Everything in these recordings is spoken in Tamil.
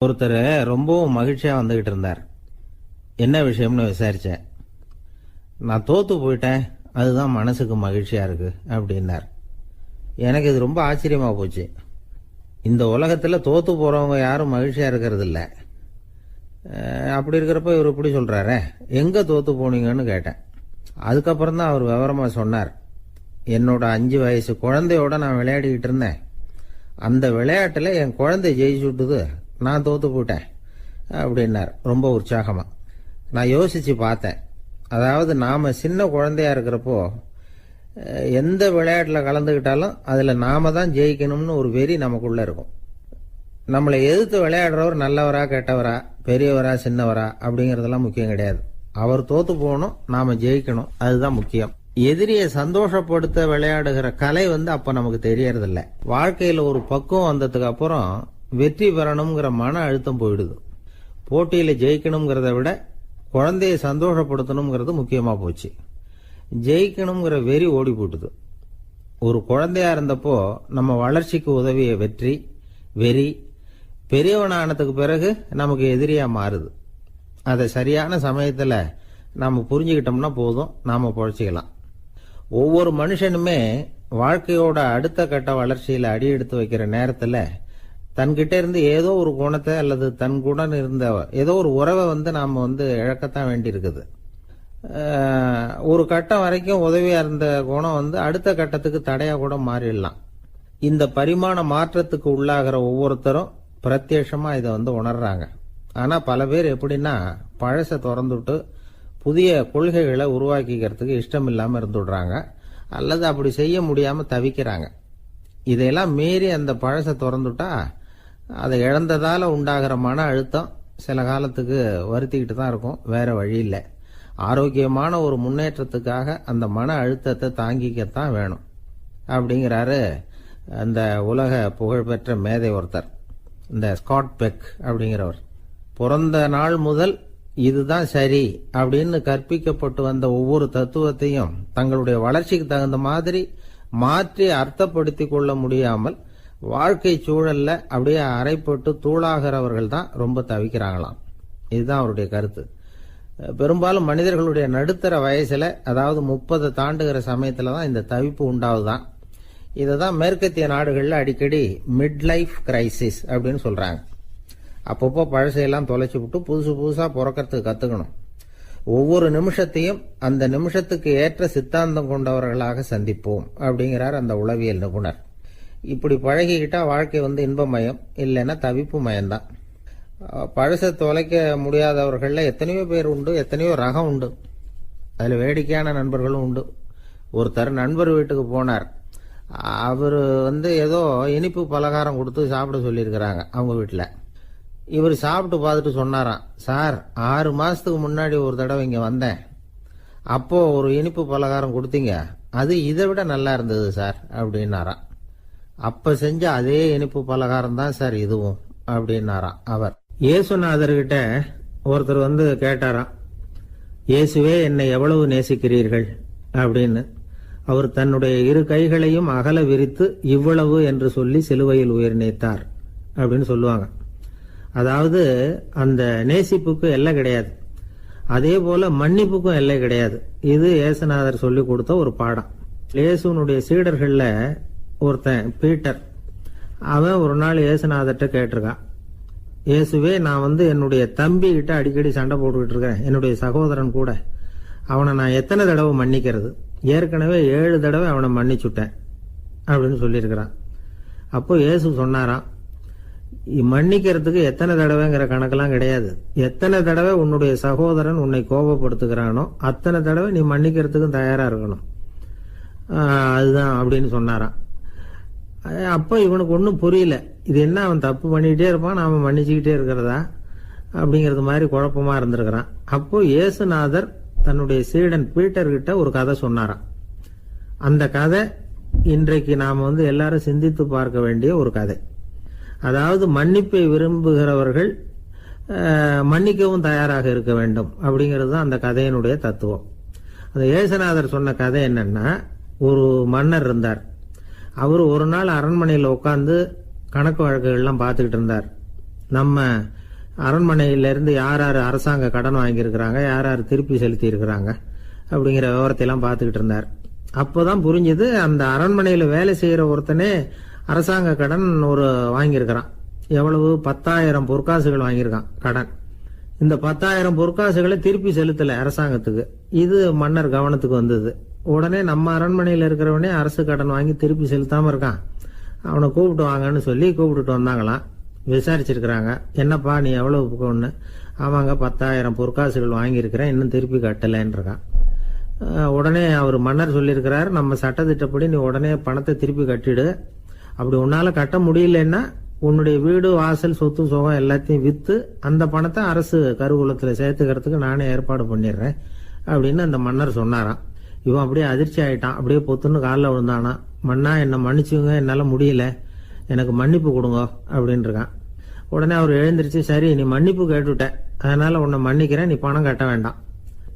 ஒருத்தர் ரொம்பவும் மகிழ்ச்சியா வந்துகிட்டு இருந்தார். என்ன விஷயம்னு விசாரிச்சேன். நான் தோத்து போயிட்டேன், அதுதான் மனசுக்கு மகிழ்ச்சியா இருக்கு அப்படின்னார். எனக்கு இது ரொம்ப ஆச்சரியமா போச்சு. இந்த உலகத்துல தோத்து போறவங்க யாரும் மகிழ்ச்சியா இருக்கிறது இல்ல. அப்படி இருக்கிறப்ப இவர் இப்படி சொல்றாரே, எங்க தோத்து போனீங்கன்னு கேட்டேன். அதுக்கப்புறம் தான் அவர் விவரமா சொன்னார். என்னோட 5 வயசு குழந்தையோட நான் விளையாடிக்கிட்டு இருந்தேன். அந்த விளையாட்டுல என் குழந்தை ஜெயிச்சுட்டுது, நான் தோத்து போயிட்டேன் அப்படின்னார் ரொம்ப உற்சாகமா. நான் யோசிச்சு பார்த்தேன். அதாவது நாம சின்ன குழந்தையா இருக்கிறப்போ எந்த விளையாட்டுல கலந்துக்கிட்டாலும் அதுல நாம தான் ஜெயிக்கணும்னு ஒரு வெறி நமக்குள்ள இருக்கும். நம்மளை எதிர்த்து விளையாடுறவர் நல்லவரா கெட்டவரா, பெரியவரா சின்னவரா அப்படிங்கறதெல்லாம் முக்கியம் கிடையாது. அவர் தோத்து போகணும், நாம ஜெயிக்கணும், அதுதான் முக்கியம். எதிரியை சந்தோஷப்படுத்த விளையாடுகிற கலை அப்ப நமக்கு தெரியறதில்ல. வாழ்க்கையில ஒரு பக்குவம் வந்ததுக்கு அப்புறம் வெற்றி பெறணுங்கிற மன அழுத்தம் போயிடுது. போட்டியில ஜெயிக்கணுங்கிறத விட குழந்தைய சந்தோஷப்படுத்தணுங்கிறது முக்கியமா போச்சு. ஜெயிக்கணுங்கிற வெறி ஓடி போட்டுது. ஒரு குழந்தையா இருந்தப்போ நம்ம வளர்ச்சிக்கு உதவிய வெறி பெரியவனானதுக்கு பிறகு நமக்கு எதிரியா மாறுது. அதை சரியான சமயத்துல நாம புரிஞ்சுக்கிட்டோம்னா போதும், நாம பொழைச்சிக்கலாம். ஒவ்வொரு மனுஷனுமே வாழ்க்கையோட அடுத்த கட்ட வளர்ச்சியில அடி எடுத்து வைக்கிற நேரத்துல தன்கிட்ட இருந்து ஏதோ ஒரு குணத்தை அல்லது தன் குணம் இருந்த ஏதோ ஒரு உறவை நாம இழக்கத்தான் வேண்டி இருக்குது. ஒரு கட்டம் வரைக்கும் உதவியா இருந்த குணம் அடுத்த கட்டத்துக்கு தடையா கூட மாறிடலாம். இந்த பரிமாண மாற்றத்துக்கு உள்ளாகிற ஒவ்வொருத்தரும் பிரத்யட்சமா இதை உணர்றாங்க. ஆனா பல பேர் எப்படின்னா பழச திறந்துட்டு புதிய கொள்கைகளை உருவாக்கிக்கிறதுக்கு இஷ்டம் இல்லாம இருந்துடுறாங்க, அல்லது அப்படி செய்ய முடியாம தவிக்கிறாங்க. இதையெல்லாம் மீறி அந்த பழச திறந்துட்டா அதை இழந்ததால உண்டாகிற மன அழுத்தம் சில காலத்துக்கு வருத்திக்கிட்டு தான் இருக்கும், வேற வழி இல்லை. ஆரோக்கியமான ஒரு முன்னேற்றத்துக்காக அந்த மன அழுத்தத்தை தாங்கிக்கத்தான் வேணும் அப்படிங்கிறாரு அந்த உலக புகழ்பெற்ற மேதை ஒருத்தர், இந்த ஸ்காட் பெக் அப்படிங்கிறவர். பிறந்த நாள் முதல் இதுதான் சரி அப்படின்னு கற்பிக்கப்பட்டு வந்த ஒவ்வொரு தத்துவத்தையும் தங்களுடைய வளர்ச்சிக்கு தகுந்த மாதிரி மாற்றி அர்த்தப்படுத்தி கொள்ள முடியாமல் வாழ்க்கை சூழல்ல அப்படியே அரைப்பட்டு தூளாகிறவர்கள் தான் ரொம்ப தவிக்கிறாங்களாம். இதுதான் அவருடைய கருத்து. பெரும்பாலும் மனிதர்களுடைய நடுத்தர வயசுல, அதாவது 30 தாண்டுகிற சமயத்துல தான் இந்த தவிப்பு உண்டாவதுதான். இததான் மேற்கத்திய நாடுகள்ல அடிக்கடி மிட் லைஃப் கிரைசிஸ் அப்படின்னு சொல்றாங்க. அப்பப்போ பழசையெல்லாம் தொலைச்சு விட்டு புதுசா பிறக்கிறதுக்கு கத்துக்கணும். ஒவ்வொரு நிமிஷத்தையும் அந்த நிமிஷத்துக்கு ஏற்ற சித்தாந்தம் கொண்டவர்களாக சந்திப்போம் அப்படிங்கிறார் அந்த உளவியல் நிபுணர். இப்படி பழகிக்கிட்டா வாழ்க்கை இன்பமயம், இல்லைன்னா தவிப்பு மயம்தான். பழச தொலைக்க முடியாதவர்கள்ல எத்தனையோ பேர் உண்டு, எத்தனையோ ரகம் உண்டு. அதுல வேடிக்கையான நண்பர்களும் உண்டு. ஒருத்தர் நண்பர் வீட்டுக்கு போனார். அவரு ஏதோ இனிப்பு பலகாரம் கொடுத்து சாப்பிட சொல்லியிருக்கிறாங்க அவங்க வீட்டுல. இவர் சாப்பிட்டு பார்த்துட்டு சொன்னாராம், சார் 6 மாசத்துக்கு முன்னாடி ஒரு தடவை இங்க வந்தேன், அப்போ ஒரு இனிப்பு பலகாரம் கொடுத்தீங்க, அது இதை விட நல்லா இருந்தது சார் அப்படின்னாராம். அப்ப செஞ்ச அதே இனிப்பு பலகாரம் தான் சார் இதுவும் அப்படின்னாராம் அவர். இயேசுநாதர்கிட்ட ஒருத்தர் கேட்டாராம், இயேசுவே என்னை எவ்வளவு நேசிக்கிறீர்கள் அப்படின்னு. அவர் தன்னுடைய 2 கைகளையும் அகல விரித்து இவ்வளவு என்று சொல்லி சிலுவையில் உயிர் நீத்தார் அப்படின்னு சொல்லுவாங்க. அதாவது அந்த நேசிப்புக்கு எல்லை கிடையாது, அதே போல மன்னிப்புக்கும் எல்லை கிடையாது. இது இயேசுநாதர் சொல்லி கொடுத்த ஒரு பாடம். இயேசுனுடைய சீடர்கள்ல ஒருத்தன் பீட்டர், அவன் ஒரு நாள் இயேசுநாதர்கிட்ட கேட்டிருக்கான், இயேசுவே நான் என்னுடைய தம்பி கிட்ட அடிக்கடி சண்டை போட்டுக்கிட்டு இருக்கிறேன், என்னுடைய சகோதரன் கூட, அவனை நான் எத்தனை தடவை மன்னிக்கிறது? ஏற்கனவே 7 தடவை அவனை மன்னிச்சுட்டேன் அப்படின்னு சொல்லியிருக்கிறான். அப்போ இயேசு சொன்னாராம், மன்னிக்கிறதுக்கு எத்தனை தடவைங்கிற கணக்கெல்லாம் கிடையாது. எத்தனை தடவை உன்னுடைய சகோதரன் உன்னை கோபப்படுத்துகிறானோ அத்தனை தடவை நீ மன்னிக்கிறதுக்கும் தயாரா இருக்கணும், அதுதான் அப்படின்னு சொன்னாராம். அப்போ இவனுக்கு ஒன்றும் புரியல, இது என்ன அவன் தப்பு பண்ணிக்கிட்டே இருப்பான், நாம மன்னிச்சுக்கிட்டே இருக்கிறதா அப்படிங்கிறது மாதிரி குழப்பமா இருந்திருக்கிறான். அப்போ இயேசுநாதர் தன்னுடைய சீடன் பீட்டர் கிட்ட ஒரு கதை சொன்னாராம். அந்த கதை இன்றைக்கு நாம எல்லாரும் சிந்தித்து பார்க்க வேண்டிய ஒரு கதை. அதாவது மன்னிப்பை விரும்புகிறவர்கள் மன்னிக்கவும் தயாராக இருக்க வேண்டும் அப்படிங்கிறது தான் அந்த கதையினுடைய தத்துவம். அந்த இயேசுநாதர் சொன்ன கதை என்னன்னா, ஒரு மன்னர் இருந்தார். அவர் ஒரு நாள் அரண்மனையில் உட்கார்ந்து கணக்கு வழக்குகள்லாம் பார்த்துக்கிட்டு இருந்தார். நம்ம அரண்மனையிலேருந்து யார் யார் அரசாங்க கடன் வாங்கியிருக்கிறாங்க, யார் யார் திருப்பி செலுத்தி இருக்கிறாங்க அப்படிங்கிற விவரத்தையெல்லாம் பார்த்துக்கிட்டு இருந்தார். அப்போதான் புரிஞ்சுது, அந்த அரண்மனையில் வேலை செய்கிற ஒருத்தனே அரசாங்க கடன் ஒரு வாங்கியிருக்கிறான். எவ்வளவு? 10,000 பொற்காசுகள் வாங்கியிருக்கான் கடன். இந்த 10,000 பொற்காசுகளை திருப்பி செலுத்தலை அரசாங்கத்துக்கு. இது மன்னர் கவனத்துக்கு வந்தது. உடனே நம்ம அரண்மனையில் இருக்கிறவனே அரசு கடன் வாங்கி திருப்பி செலுத்தாமல் இருக்கான், அவனை கூப்பிட்டு வாங்கன்னு சொல்லி கூப்பிட்டுட்டு வந்தாங்களாம். விசாரிச்சிருக்கிறாங்க, என்னப்பா நீ எவ்வளவு ஒன்று? ஆமாங்க 10,000 பொற்காசுகள் வாங்கியிருக்கிறேன், இன்னும் திருப்பி கட்டலைன்றான். உடனே அவர் மன்னர் சொல்லியிருக்கிறார், நம்ம சட்டத்திட்டப்படி நீ உடனே பணத்தை திருப்பி கட்டிடு. அப்படி உன்னால கட்ட முடியலன்னா உன்னுடைய வீடு வாசல் சொத்து சுகம் எல்லாத்தையும் விற்று அந்த பணத்தை அரசு கருவூலத்தில் சேர்த்துக்கிறதுக்கு நானே ஏற்பாடு பண்ணிடுறேன் அப்படின்னு அந்த மன்னர் சொன்னாராம். இவன் அப்படியே அதிர்ச்சி ஆயிட்டான். அப்படியே பொத்துன்னு காலில் விழுந்தானா. மன்னா என்னை மன்னிச்சுங்க, என்னால் முடியல, எனக்கு மன்னிப்பு கொடுங்க அப்படின்னு இருக்கான். உடனே அவர் எழுந்திருச்சு, சரி நீ மன்னிப்பு கேட்டுவிட்ட, அதனால உன்னை மன்னிக்கிறேன், நீ பணம் கட்ட வேண்டாம்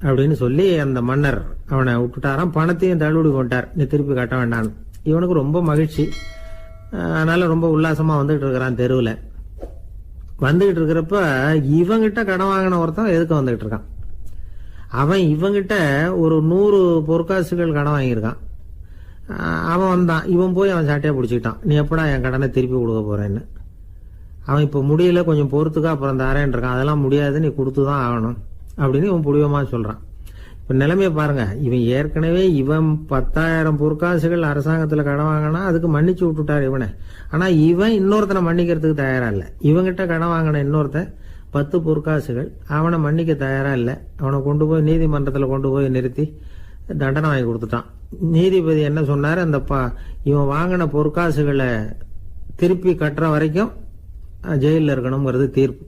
அப்படின்னு சொல்லி அந்த மன்னர் அவனை விட்டுட்டாராம். பணத்தையும் தள்ளுபடி கொண்டார், நீ திருப்பி கட்ட வேண்டான்னு. இவனுக்கு ரொம்ப மகிழ்ச்சி. அதனால ரொம்ப உல்லாசமா வந்துகிட்டு இருக்கிறான். தெருவில் வந்துகிட்டு இருக்கிறப்ப இவங்கிட்ட கடன் வாங்கின ஒருத்தன் எதுக்கு வந்துகிட்டு இருக்கான். அவன் இவங்கிட்ட ஒரு 100 பொற்காசுகள் கடன் வாங்கியிருக்கான். அவன் வந்தான், இவன் போய் அவன் சாட்டையா பிடிச்சிக்கிட்டான், நீ எப்படா என் கடனை திருப்பி கொடுக்க போறேன்னு. அவன் இப்போ முடியல, கொஞ்சம் பொறுத்துக்கா, அப்புறம் தரேன் இருக்கான். அதெல்லாம் முடியாது, நீ கொடுத்துதான் ஆகணும் அப்படின்னு இவன் புடிவமா சொல்றான். இப்ப நிலைமையை பாருங்க, இவன் ஏற்கனவே இவன் 10,000 பொற்காசுகள் அரசாங்கத்துல கடன் வாங்கினா அதுக்கு மன்னிச்சு விட்டுட்டார் இவனை. ஆனா இவன் இன்னொருத்தனை மன்னிக்கிறதுக்கு தயாரா இல்ல. இவங்கிட்ட கடன் வாங்கின இன்னொருத்தன் 10 பொற்காசுகள், அவனை மன்னிக்க தயாரா இல்லை. அவனை கொண்டு போய் நீதிமன்றத்துல கொண்டு போய் நிறுத்தி தண்டனை வாங்கி கொடுத்துட்டான். நீதிபதி என்ன சொன்னாரு, அந்த இவன் வாங்கின பொற்காசுகளை திருப்பி கட்டுற வரைக்கும் ஜெயிலில் இருக்கணுங்கிறது தீர்ப்பு.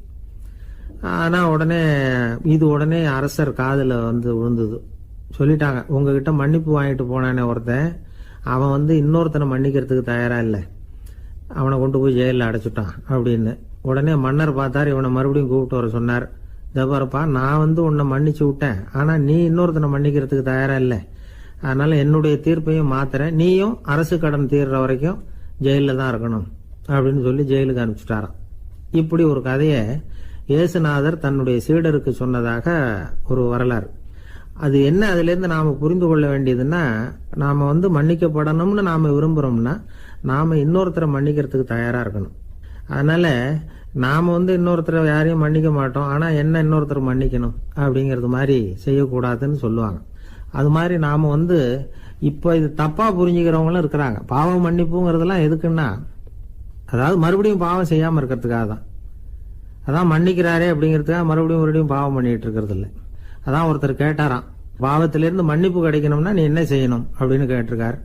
ஆனா உடனே அரசர் காதுல வந்து விழுந்தது. சொல்லிட்டாங்க, உங்ககிட்ட மன்னிப்பு வாங்கிட்டு போனானே ஒருத்தன், அவன் இன்னொருத்தனை மன்னிக்கிறதுக்கு தயாரா இல்லை, அவனை கொண்டு போய் ஜெயிலில் அடைச்சுட்டான் அப்படின்னு. உடனே மன்னர் பார்த்தார், இவனை மறுபடியும் கூப்பிட்டு வர சொன்னார். ஜபாரப்பா, நான் உன்னை மன்னிச்சு விட்டேன், ஆனா நீ இன்னொருத்தனை மன்னிக்கிறதுக்கு தயாரா இல்லை, அதனால என்னுடைய தீர்ப்பையும் மாத்துறேன், நீயும் அரசு கடன் தீர்ற வரைக்கும் ஜெயிலில் தான் இருக்கணும் அப்படின்னு சொல்லி ஜெயிலுக்கு அனுப்பிச்சுட்டாராம். இப்படி ஒரு கதையை இயேசுநாதர் தன்னுடைய சீடருக்கு சொன்னதாக ஒரு வரலாறு. அது என்ன, அதுல இருந்து நாம புரிந்து கொள்ள வேண்டியதுன்னா, நாம மன்னிக்கப்படணும்னு நாம விரும்புறோம்னா நாம இன்னொருத்தரை மன்னிக்கிறதுக்கு தயாரா இருக்கணும். அதனால நாம இன்னொருத்தரை யாரையும் மன்னிக்க மாட்டோம், ஆனா என்ன இன்னொருத்தர் மன்னிக்கணும் அப்படிங்கிறது மாதிரி செய்யக்கூடாதுன்னு சொல்லுவாங்க. அது மாதிரி நாம இப்ப இது தப்பா புரிஞ்சுக்கிறவங்களும் இருக்கிறாங்க. பாவம் மன்னிப்புங்கிறதுலாம் எதுக்குன்னா, அதாவது மறுபடியும் பாவம் செய்யாம இருக்கிறதுக்காக தான். அதான் மன்னிக்கிறாரே அப்படிங்கிறதுக்காக மறுபடியும் பாவம் பண்ணிட்டு இருக்கிறது இல்லை. அதான் ஒருத்தர் கேட்டாராம், பாவத்திலிருந்து மன்னிப்பு கிடைக்கணும்னா நீ என்ன செய்யணும் அப்படின்னு கேட்டிருக்காரு.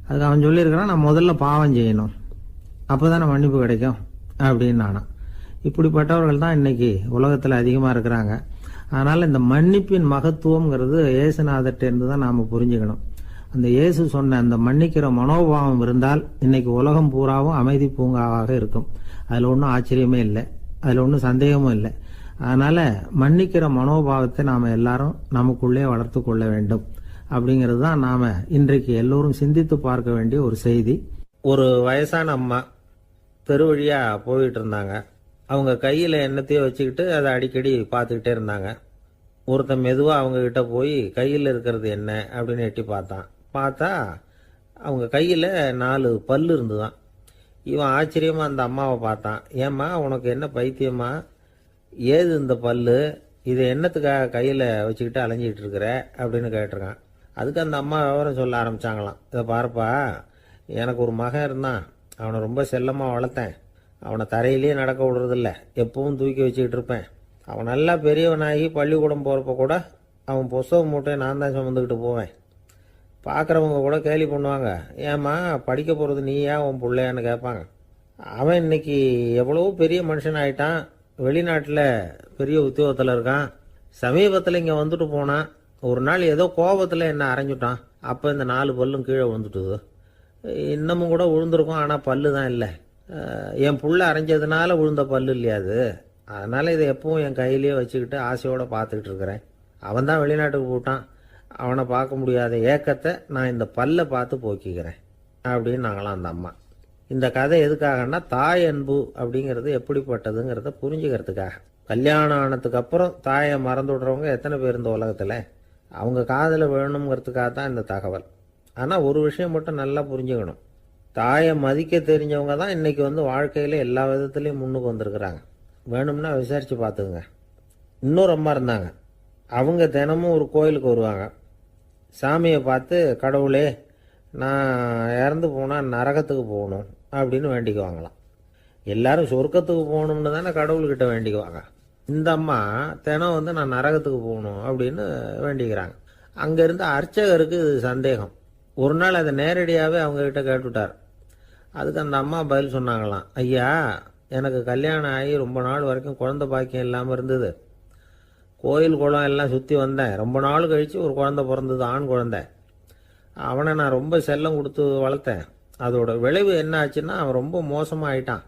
அதுக்கு அவன் சொல்லியிருக்கிறான், நான் முதல்ல பாவம் செய்யணும், அப்போதானே மன்னிப்பு கிடைக்கும் அப்படின்னு நானா. இப்படிப்பட்டவர்கள் தான் இன்னைக்கு உலகத்தில் அதிகமாக இருக்கிறாங்க. அதனால இந்த மன்னிப்பின் மகத்துவம்ங்கிறது இயேசுநாதர்கிட்ட இருந்து தான் நாம புரிஞ்சுக்கணும். அந்த இயேசு சொன்ன அந்த மன்னிக்கிற மனோபாவம் இருந்தால் இன்னைக்கு உலகம் பூராவும் அமைதி பூங்காவாக இருக்கும். அதுல ஒன்றும் ஆச்சரியமே இல்லை, அதுல ஒன்றும் சந்தேகமும் இல்லை. அதனால மன்னிக்கிற மனோபாவத்தை நாம எல்லாரும் நமக்குள்ளே வளர்த்து கொள்ள வேண்டும் அப்படிங்கிறது தான் நாம இன்றைக்கு எல்லோரும் சிந்தித்து பார்க்க வேண்டிய ஒரு செய்தி. ஒரு வயசான அம்மா தெரு வழியா போயிட்டு இருந்தாங்க. அவங்க கையில எண்ணத்தையோ வச்சுக்கிட்டு அதை அடிக்கடி பார்த்துக்கிட்டே இருந்தாங்க. ஒருத்தன் மெதுவா அவங்க கிட்ட போய் கையில் இருக்கிறது என்ன அப்படின்னு எட்டி பார்த்தா அவங்க கையில 4 பல்லு இருந்துதான். இவன் ஆச்சரியமா அந்த அம்மாவை பார்த்தான். ஏம்மா, உனக்கு என்ன பைத்தியமா, ஏது இந்த பல்லு, இதை என்னத்துக்காக கையில வச்சுக்கிட்டு அலைஞ்சிட்டு இருக்கிற அப்படின்னு கேட்டிருக்கான். அதுக்கு அந்த அம்மா விவரம் சொல்ல ஆரம்பிச்சாங்களாம். இதை பாருப்பா, எனக்கு ஒரு மகன் இருந்தான், அவனை ரொம்ப செல்லமா வளர்த்தேன், அவனை தரையிலேயே நடக்க விடுறதில்ல, எப்பவும் தூக்கி வச்சுக்கிட்டு இருப்பேன். அவன் நல்லா பெரியவனாகி பள்ளிக்கூடம் போகிறப்ப கூட அவன் புஸ்தக மூட்டையை நான் தான் சுமந்துக்கிட்டு போவேன். பார்க்குறவங்க கூட கேலி பண்ணுவாங்க, ஏம்மா படிக்க போகிறது நீயா உன் பிள்ளையான்னு கேட்பாங்க. அவன் இன்னைக்கு எவ்வளவோ பெரிய மனுஷன் ஆயிட்டான், வெளிநாட்டில் பெரிய உத்தியோகத்தில் இருக்கான். சமீபத்தில் இங்கே வந்துட்டு போனான். ஒரு நாள் ஏதோ கோபத்தில் என்ன அரைஞ்சுட்டான். அப்போ இந்த 4 பல்லும் கீழே விழுந்துட்டுது. இன்னமும் கூட விழுந்திருக்கும், ஆனால் பல்லு தான் இல்லை. என் புள்ள அரைஞ்சதுனால விழுந்த பல்லு இல்லையா அது, அதனால இதை எப்பவும் என் கையிலேயே வச்சுக்கிட்டு ஆசையோடு பார்த்துக்கிட்டு இருக்கிறேன். அவன் தான் வெளிநாட்டுக்கு போட்டான், அவனை பார்க்க முடியாத ஏக்கத்தை நான் இந்த பல்லை பார்த்து போக்கிக்கிறேன் அப்படின்னு நாங்களாம் அந்த அம்மா. இந்த கதை எதுக்காகன்னா தாய் அன்பு அப்படிங்கிறது எப்படிப்பட்டதுங்கிறத புரிஞ்சுக்கிறதுக்காக. கல்யாணம் ஆனதுக்கு அப்புறம் தாயை மறந்து விடுறவங்க எத்தனை பேர் இந்த உலகத்தில்? அவங்க காதில் வேணுங்கிறதுக்காக தான் இந்த தகவல். ஆனால் ஒரு விஷயம் மட்டும் நல்லா புரிஞ்சுக்கணும். தாயை மதிக்க தெரிஞ்சவங்க தான் இன்றைக்கி வாழ்க்கையில் எல்லா விதத்துலேயும் முன்னுக்கு வந்திருக்கிறாங்க. வேணும்னா விசாரித்து பார்த்துக்குங்க. இன்னொரு அம்மா இருந்தாங்க. அவங்க தினமும் ஒரு கோயிலுக்கு வருவாங்க. சாமியை பார்த்து, கடவுளே நான் இறந்து போனால் நரகத்துக்கு போகணும் அப்படின்னு வேண்டிக்குவாங்களாம். எல்லாரும் சொர்க்கத்துக்கு போகணும்னு தானே கடவுள்கிட்ட வேண்டிக்குவாங்க. இந்த அம்மா தினம் நான் நரகத்துக்கு போகணும் அப்படின்னு வேண்டிக்கிறாங்க. அங்கேருந்து அர்ச்சகருக்கு இது சந்தேகம். ஒரு நாள் அதை நேரடியாகவே அவங்கக்கிட்ட கேட்டுவிட்டார். அதுக்கு அந்த அம்மா பதில் சொன்னாங்களாம், ஐயா, எனக்கு கல்யாணம் ஆகி ரொம்ப நாள் வரைக்கும் குழந்தை பாக்கியம் இல்லாமல் இருந்தது. கோயில் குளம் எல்லாம் சுற்றி வந்தேன். ரொம்ப நாள் கழித்து ஒரு குழந்தை பிறந்தது, ஆண் குழந்தை. அவனை நான் ரொம்ப செல்லம் கொடுத்து வளர்த்தேன். அதோட விளைவு என்ன ஆச்சுன்னா, அவன் ரொம்ப மோசமாக ஆயிட்டான்.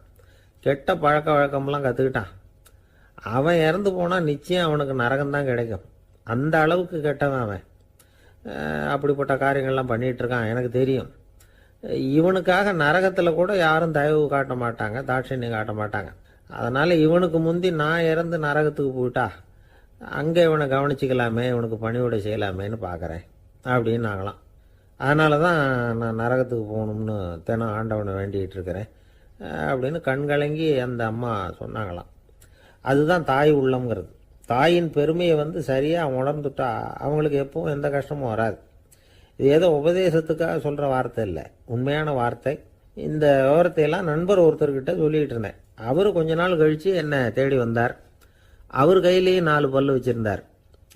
கெட்ட பழக்க வழக்கம்லாம் கற்றுக்கிட்டான். அவன் இறந்து போனால் நிச்சயம் அவனுக்கு நரகம்தான் கிடைக்கும். அந்த அளவுக்கு கெட்டவன் அவன். அப்படிப்பட்ட காரியங்கள்லாம் பண்ணிகிட்ருக்கான், எனக்கு தெரியும். இவனுக்காக நரகத்தில் கூட யாரும் தயவு காட்ட மாட்டாங்க, தாட்சண்யம் காட்ட மாட்டாங்க. அதனால் இவனுக்கு முந்தி நான் இறந்து நரகத்துக்கு போயிட்டா அங்கே இவனை கவனிச்சிக்கலாமே, இவனுக்கு பணிவிடை செய்யலாமேன்னு பார்க்குறேன் அப்படின்னு நாங்களாம். அதனால தான் நான் நரகத்துக்கு போகணும்னு தினம் ஆண்டவனை வேண்டிகிட்டு இருக்கிறேன் அப்படின்னு கண்கலங்கி அந்த அம்மா சொன்னாங்களாம். அதுதான் தாய் உள்ளம்ங்கிறது. தாயின் பெருமையை சரியாக உணர்ந்துட்டா அவங்களுக்கு எப்பவும் எந்த கஷ்டமும் வராது. இது ஏதோ உபதேசத்துக்காக சொல்கிற வார்த்தை இல்லை, உண்மையான வார்த்தை. இந்த விவரத்தையெல்லாம் நண்பர் ஒருத்தர்கிட்ட சொல்லிகிட்டு இருந்தேன். அவர் கொஞ்ச நாள் கழித்து என்னை தேடி வந்தார். அவர் கையிலேயே 4 பல்லு வச்சுருந்தார்.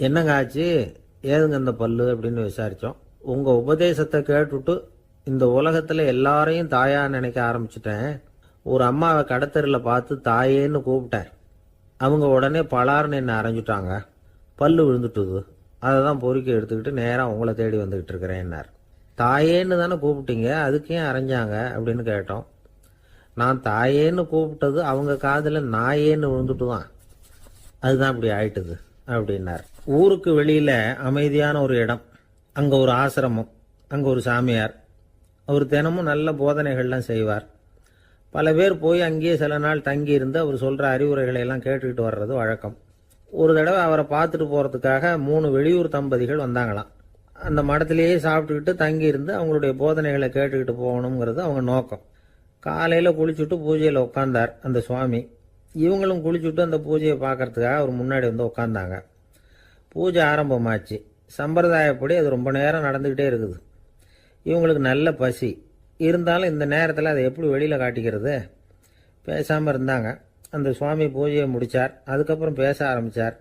என்னங்க ஆச்சு, ஏதுங்க இந்த பல்லு அப்படின்னு விசாரித்தோம். உங்கள் உபதேசத்தை கேட்டுவிட்டு இந்த உலகத்தில் எல்லாரையும் தாயாக நினைக்க ஆரம்பிச்சிட்டேன். ஒரு அம்மாவை கடத்தரில் பார்த்து தாயேன்னு கூப்பிட்டேன். அவங்க உடனே பலார்னு என்னை அரைஞ்சிட்டாங்க. பல்லு விழுந்துட்டுது. அதை தான் பொறுக்கி எடுத்துக்கிட்டு நேராக உங்களை தேடி வந்துக்கிட்டு இருக்கிறேன்னார். தாயேன்னு தானே கூப்பிட்டீங்க, அதுக்கு ஏன் அரைஞ்சாங்க அப்படின்னு கேட்டோம். நான் தாயேன்னு கூப்பிட்டது அவங்க காதில் நாயேன்னு விழுந்துட்டு தான், அதுதான் இப்படி ஆயிட்டுது அப்படின்னார். ஊருக்கு வெளியில் அமைதியான ஒரு இடம், அங்கே ஒரு ஆசிரமம், அங்கே ஒரு சாமியார். அவர் தினமும் நல்ல போதனைகள்லாம் செய்வார். பல பேர் போய் அங்கேயே சில நாள் தங்கி இருந்து அவர் சொல்கிற அறிவுரைகளை எல்லாம் கேட்டுக்கிட்டு வர்றது வழக்கம். ஒரு தடவை அவரை பார்த்துட்டு போகிறதுக்காக 3 வெளியூர் தம்பதிகள் வந்தாங்களாம். அந்த மடத்திலேயே சாப்பிட்டுக்கிட்டு தங்கி இருந்து அவங்களுடைய போதனைகளை கேட்டுக்கிட்டு போகணுங்கிறது அவங்க நோக்கம். காலையில் குளிச்சுட்டு பூஜையில் உட்காந்தார் அந்த சுவாமி. இவங்களும் குளிச்சுட்டு அந்த பூஜையை பார்க்கறதுக்காக அவர் முன்னாடி உட்காந்தாங்க. பூஜை ஆரம்பமாச்சு. சம்பிரதாயப்படி அது ரொம்ப நேரம் நடந்துக்கிட்டே இருக்குது. இவங்களுக்கு நல்ல பசி இருந்தாலும் இந்த நேரத்தில் அதை எப்படி வெளியில் காட்டிக்கிறது? பேசாமல் இருந்தாங்க. அந்த சுவாமி பூஜையை முடித்தார். அதுக்கப்புறம் பேச ஆரம்பித்தார்.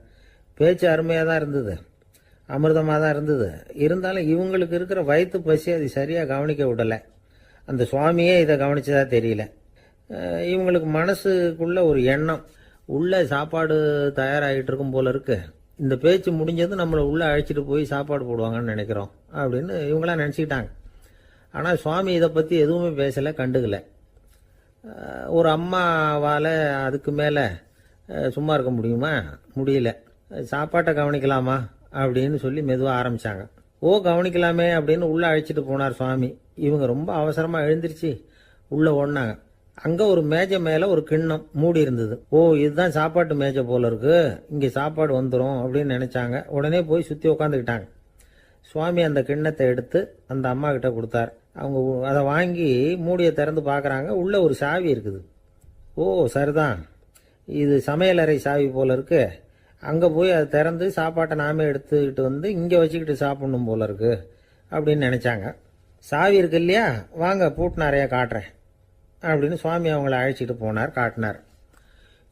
பேச்சு அருமையாக தான் இருந்தது, அமிர்தமாக தான் இருந்தது. இருந்தாலும் இவங்களுக்கு இருக்கிற வயிற்று பசி அது சரியாக கவனிக்க விடலை. அந்த சுவாமியே இதை கவனிச்சதா தெரியல. இவங்களுக்கு மனசுக்குள்ள ஒரு எண்ணம், உள்ளே சாப்பாடு தயாராகிட்டு இருக்கும் போல இருக்கு, இந்த பேச்சு முடிஞ்சது நம்மளை உள்ளே அழைச்சிட்டு போய் சாப்பாடு போடுவாங்கன்னு நினைக்கிறோம் அப்படின்னு இவங்களாம் நினச்சிக்கிட்டாங்க. ஆனால் சுவாமி இதை பற்றி எதுவுமே பேசலை, கண்டுக்கலை. ஒரு அம்மாவால் அதுக்கு மேலே சும்மா இருக்க முடியுமா? முடியல. சாப்பாட்டை கவனிக்கலாமா அப்படின்னு சொல்லி மெதுவாக ஆரம்பித்தாங்க. கவனிக்கலாமே அப்படின்னு உள்ளே அழைச்சிட்டு போனார் சுவாமி. இவங்க ரொம்ப அவசரமாக எழுந்திருச்சு உள்ளே ஓடினாங்க. அங்கே ஒரு மேஜை மேலே ஒரு கிண்ணம் மூடி இருந்தது. இதுதான் சாப்பாட்டு மேஜை போல இருக்கு, இங்கே சாப்பாடு வந்துடும் அப்படின்னு நினச்சாங்க. உடனே போய் சுற்றி உட்காந்துக்கிட்டாங்க. சுவாமி அந்த கிண்ணத்தை எடுத்து அந்த அம்மா கிட்ட கொடுத்தார். அவங்க அதை வாங்கி மூடியை திறந்து பார்க்குறாங்க. உள்ளே ஒரு சாவி இருக்குது. சரிதான், இது சமையலறை சாவி போல இருக்கு. அங்கே போய் அதை திறந்து சாப்பாட்டை நாமே எடுத்துக்கிட்டு இங்கே வச்சுக்கிட்டு சாப்பிடணும் போல இருக்கு அப்படின்னு நினச்சாங்க. சாவி இருக்கு இல்லையா, வாங்க பூட்டின அறையை காட்டுறேன் அப்படின்னு சுவாமி அவங்கள அழைச்சிட்டு போனார், காட்டினார்.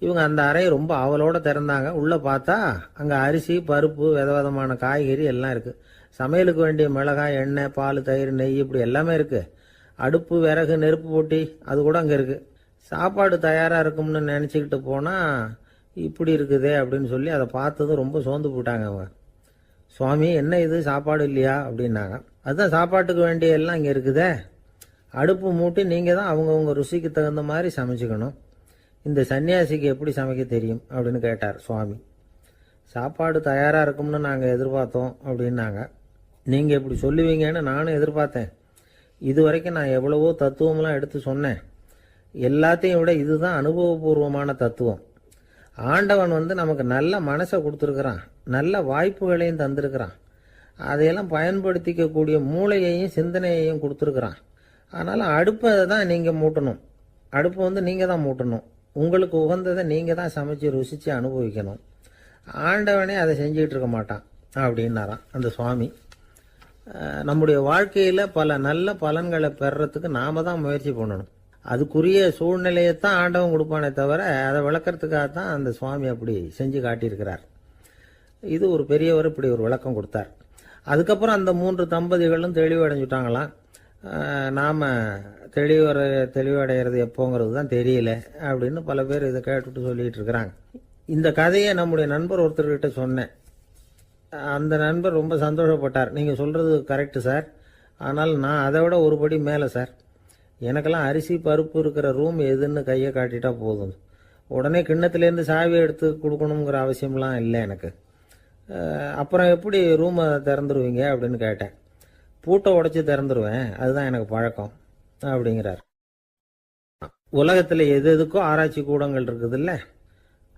இவங்க அந்த அறையை ரொம்ப ஆவலோடு திறந்தாங்க. உள்ளே பார்த்தா அங்கே அரிசி, பருப்பு, விதவிதமான காய்கறி எல்லாம் இருக்குது. சமையலுக்கு வேண்டிய மிளகாய், எண்ணெய், பால், தயிர், நெய் இப்படி எல்லாமே இருக்குது. அடுப்பு, விறகு, நெருப்பு போட்டி அது கூட அங்கே இருக்குது. சாப்பாடு தயாராக இருக்கும்னு நினச்சிக்கிட்டு போனால் இப்படி இருக்குதே அப்படின்னு சொல்லி அதை பார்த்ததும் ரொம்ப சோர்ந்து போட்டாங்க அவங்க. சுவாமி, என்ன இது சாப்பாடு இல்லையா அப்படின்னாங்க. அதுதான் சாப்பாட்டுக்கு வேண்டிய எல்லாம் இங்கே இருக்குதே. அடுப்பு மூட்டி நீங்கள் தான் அவங்கவுங்க ருசிக்கு தகுந்த மாதிரி சமைச்சிக்கணும். இந்த சன்னியாசிக்கு எப்படி சமைக்க தெரியும் அப்படின்னு கேட்டார் சுவாமி. சாப்பாடு தயாராக இருக்கும்னு நாங்கள் எதிர்பார்த்தோம் அப்படின்னாங்க. நீங்கள் இப்படி சொல்லுவீங்கன்னு நானும் எதிர்பார்த்தேன். இது வரைக்கும் நான் எவ்வளவோ தத்துவம்லாம் எடுத்து சொன்னேன். எல்லாத்தையும் விட இதுதான் அனுபவபூர்வமான தத்துவம். ஆண்டவன் நமக்கு நல்ல மனசை கொடுத்துருக்கிறான், நல்ல வாய்ப்புகளையும் தந்திருக்கிறான், அதையெல்லாம் பயன்படுத்திக்கக்கூடிய மூளையையும் சிந்தனையையும் கொடுத்துருக்குறான். அதனால் அடுப்பை தான் நீங்கள் மூட்டணும், அடுப்பை நீங்கள் தான் மூட்டணும், உங்களுக்கு உகந்ததை நீங்கள் தான் சமைச்சு ருசித்து அனுபவிக்கணும். ஆண்டவனே அதை செஞ்சுக்கிட்டு இருக்க மாட்டான் அப்படின்னாராம் அந்த சுவாமி. நம்முடைய வாழ்க்கையில் பல நல்ல பலன்களை பெறறதுக்கு நாம தான் முயற்சி பண்ணணும். அதுக்குரிய சூழ்நிலையைத்தான் ஆண்டவன் கொடுப்பானே தவிர அதை விளக்கறதுக்காக தான் அந்த சுவாமி அப்படி செஞ்சு காட்டியிருக்கிறார். இது ஒரு பெரியவர் இப்படி ஒரு விளக்கம் கொடுத்தார். அதுக்கப்புறம் அந்த 3 தம்பதிகளும் தெளிவடைஞ்சுட்டாங்களாம். நாம் தெளிவடைகிறது எப்போங்கிறது தான் தெரியல அப்படின்னு பல பேர் இதை கேட்டுட்டு சொல்லிட்டு இருக்கிறாங்க. இந்த கதையை நம்முடைய நண்பர் ஒருத்தர்கிட்ட சொன்னேன். அந்த நண்பர் ரொம்ப சந்தோஷப்பட்டார். நீங்கள் சொல்கிறது கரெக்டு சார், ஆனால் நான் அதை விட ஒரு படி மேலே சார். எனக்கெல்லாம் அரிசி பருப்பு இருக்கிற ரூம் எதுன்னு கையை காட்டிட்டா போதும், உடனே கிண்ணத்துலேருந்து சாவியை எடுத்து கொடுக்கணுங்கிற அவசியம்லாம் இல்லை எனக்கு. அப்புறம் எப்படி ரூமை திறந்துருவீங்க அப்படின்னு கேட்டேன். பூட்டை உடைச்சி திறந்துருவேன், அதுதான் எனக்கு பழக்கம் அப்படிங்கிறார். உலகத்தில் எது எதுக்கோ ஆராய்ச்சி கூடங்கள் இருக்குது இல்லை,